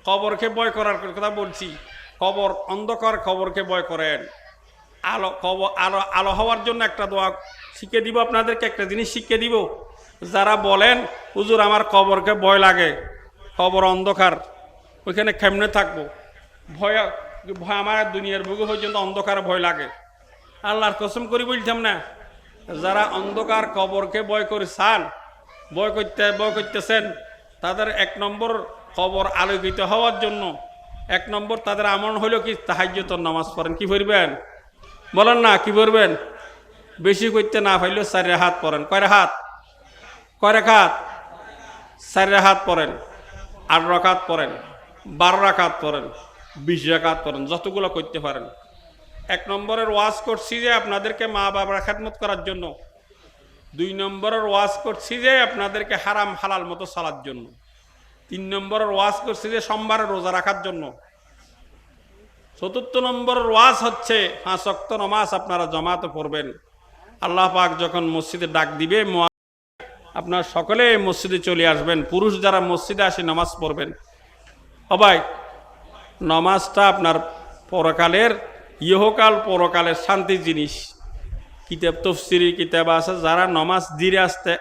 কবরকে ভয় করার কথা বলছি, কবর অন্ধকার, কবরকে ভয় করেন। আলো কবর আলো আলো হওয়ার জন্য একটা দোয়া শিখিয়ে দিব আপনাদেরকে, একটা জিনিস শিখিয়ে দিব। যারা বলেন হুজুর আমার কবরকে ভয় লাগে, কবর অন্ধকার, ওইখানে কেমনে থাকবো, ভয় ভয় আমার দুনিয়ার বুকে পর্যন্ত অন্ধকার ভয় লাগে, আল্লাহর কসম করি বলতাম না, যারা অন্ধকার কবরকে ভয় করে চান, ভয় করতেছেন, তাদের এক নম্বর কবর আলোকিত হওয়ার জন্য, এক নম্বর তাদের আমল হইল কি, তাহাজ্জুদের নামাজ পড়েন। কি পড়বেন বলেন না, কি পড়বেন? বেশি করতে না পাইলেও 4 রাকাত পড়েন। কয় রাকাত? 4 রাকাত পড়েন, 8 রাকাত পড়েন, 12 রাকাত পড়েন, 20 রাকাত পড়েন, যতগুলো করতে পারেন। এক নম্বরের ওয়াজ করছি যে আপনাদেরকে মা বাবার খেদমত করার জন্য। 2 নম্বরের ওয়াজ করছি যে আপনাদেরকে হারাম হালাল মতো চলার জন্য। 3 নম্বরের ওয়াজ করছি যে সোমবারে রোজা রাখার জন্য। 4 নম্বরের ওয়াজ হচ্ছে 5 ওয়াক্ত নামাজ আপনারা জামাতে পড়বেন। আল্লাহ পাক যখন মসজিদে ডাক দিবে, আপনারা সকলে মসজিদে চলে আসবেন। পুরুষ যারা মসজিদে আসে নামাজ পড়বেন। সবাই নামাজটা আপনার পরকালের, ইহকাল পরকালের শান্তির জিনিস। কিতাব তফসিরি কিতাব আছে, যারা নামাজ ধীরে আসতে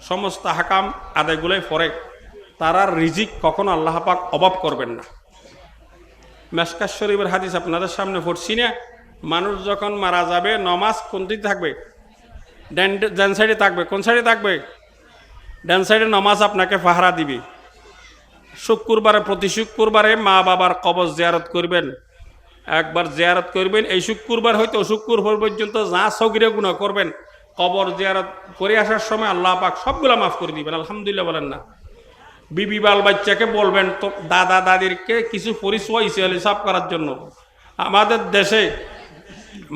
সমস্ত হাকাম আদায়গুলোই পড়ে, তারা রিজিক কখনো আল্লাহ পাক অভাব করবেন না। মেশকাত শরীফের হাদিস আপনাদের সামনে পড়ছি না, মানুষ যখন মারা যাবে নামাজ কোন দিকে থাকবে? ডান সাইডে থাকবে। কোন সাইডে থাকবে? ডান সাইডে নামাজ আপনাকে পাহারা দিবে। শুক্রবারে, প্রতি শুক্রবারে মা বাবার কবর জিয়ারত করবেন, একবার জিয়ারত করবেন। এই শুক্রবার হয়তো শুক্রবার পর্যন্ত যা সগিরে গুনাহ করবেন, কবর জিয়ারত করে আসার সময় আল্লাহ পাক সবগুলা মাফ করে দিবেন। আলহামদুলিল্লাহ বলেন না? বিবি বাল বাচ্চাকে বলবেন, তো দাদা দাদিরকে কিছু পরিচয় হিসাব করার জন্য। আমাদের দেশে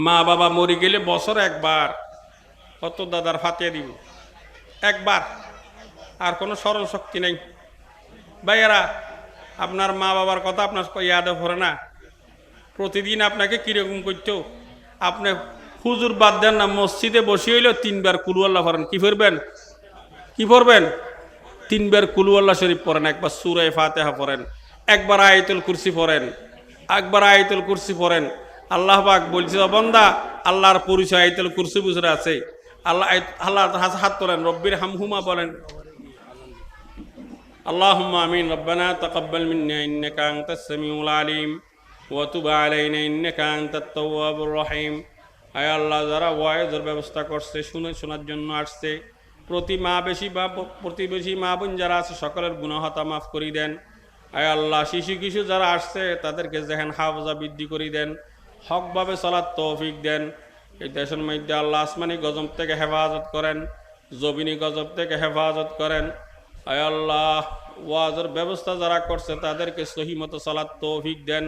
মা বাবা মরে গেলে বছরে একবার কত দাদার ফাটিয়ে দিব, একবার, আর কোনো স্মরণ শক্তি নেই। ভাইয়েরা, আপনার মা বাবার কথা আপনার ইয়াদে পড়ে না? প্রতিদিন আপনাকে কিরকম করতো? আপনি হুজুর বাদ দেন না, মসজিদে বসে হইলেও 3 বার কুলুয়াল্লাহ পড়েন। কি পড়বেন? কি পড়বেন? 3 বার কুলুয়াল্লাহ শরীফ পড়েন, একবার সূরা ফাতিহা পড়েন, একবার আয়াতুল কুরসি পড়েন, একবার আয়াতুল কুরসি পড়েন। আল্লাহ পাক বলছে, বান্দা আল্লাহর পরিচয় আয়াতুল কুরসি বুঝরে আছে। আল্লাহ হাত তোলেন, রব্বির হামহুমা বলেন। আল্লাহুম্মা আমিন। রব্বানা তাকাব্বাল মিন্না ইন্নাকা আনতাস সামিউল আলিম ওয়া তুব আলাইনা ইন্নাকা আনতাত তাওয়াবুর রহিম। আয় আল্লাহ, যারা ওয়াইজের ব্যবস্থা করছে, শোনার জন্য আসছে, প্রতিবেশী মা বোন যারা আছে, সকলের গুনাহ খাতা মাফ করে দেন। আয় আল্লাহ, শিশু কিশোর যারা আসছে, তাদেরকে যেহেন হাফজা বৃদ্ধি করে দেন, হকভাবে চলার তৌফিক দেন। এই দেশের মধ্যে আল্লাহ আসমানি গজব থেকে হেফাজত করেন, জমিনি গজব থেকে হেফাজত করেন। আয় আল্লাহ, ওয়াজের ব্যবস্থা যারা করছে, তাদেরকে সহি মতো চলার তৌফিক দেন,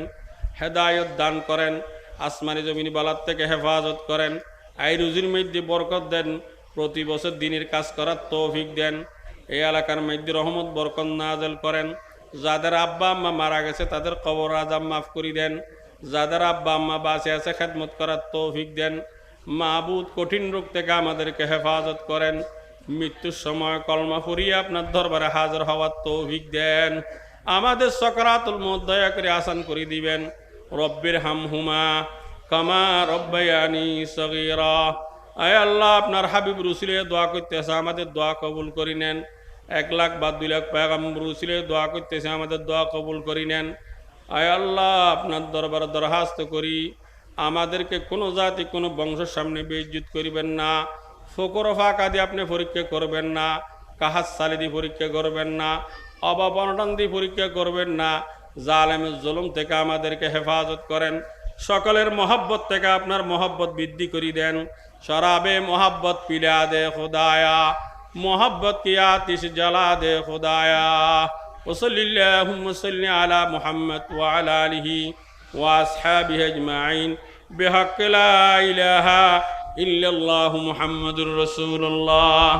হেদায়ত দান করেন, আসমানি জমিনি বালার থেকে হেফাজত করেন। আই রুজির মধ্যে বরকত দেন, প্রতি বছর দিনের কাজ করার তৌফিক দেন। এই এলাকার মধ্যে রহমত বরকত নাজেল করেন। যাদের আব্বা আম্মা মারা গেছে তাদের কবর আযাব মাফ করে দেন, যাদের আব্বা আম্মা বাঁচে আছে খেদমত করার তৌফিক দেন। মাবুদ কঠিন রোগ থেকে আমাদেরকে হেফাজত করেন, মৃত্যুর সময় কলমা পড়িয়ে আপনার দরবারে হাজির হওয়ার তৌফিক দেন। আমাদের সকরাতুল মউত দয়া করে আসান করে দিবেন। রব্বির হামহুমা কামা রব্বায়ানি সগীরা। আয় আল্লাহ, আপনার হাবিব রসুলে দোয়া করতেছে, আমাদের দোয়া কবুল করি নেন। 1 লাখ বা 2 লাখ পয়গম্বর রসুলে দোয়া করতেছে, আমাদের দোয়া কবুল করি নেন। আয় আল্লাহ, আপনার দরবারে দরখাস্ত করি, আমাদেরকে কোনো জাতি কোনো বংশের সামনে বেইজ্জত করিবেন না, ফকর ফাঁকা দিয়ে আপনি পরীক্ষা করবেন না, কাহাজ সালি দিয়ে পরীক্ষা করবেন না, অভাব অনটন দিয়ে পরীক্ষা করবেন না। জালেমের জুলুম থেকে আমাদেরকে হেফাজত করেন, সকলের মহব্বত থেকে আপনার মহব্বত বৃদ্ধি করি দেন। শরাবে मोहब्बत पिला दे खुदाया, मोहब्बत की आतिश जला दे खुदाया। वसल्लल्लाहु वसल्लम अला मुहम्मद व अला आलिहि व अस्हाबिहि अजमाइन बिहक़्क़ि ला इलाहा इल्लल्लाहु मुहम्मदुर रसूलुल्लाह।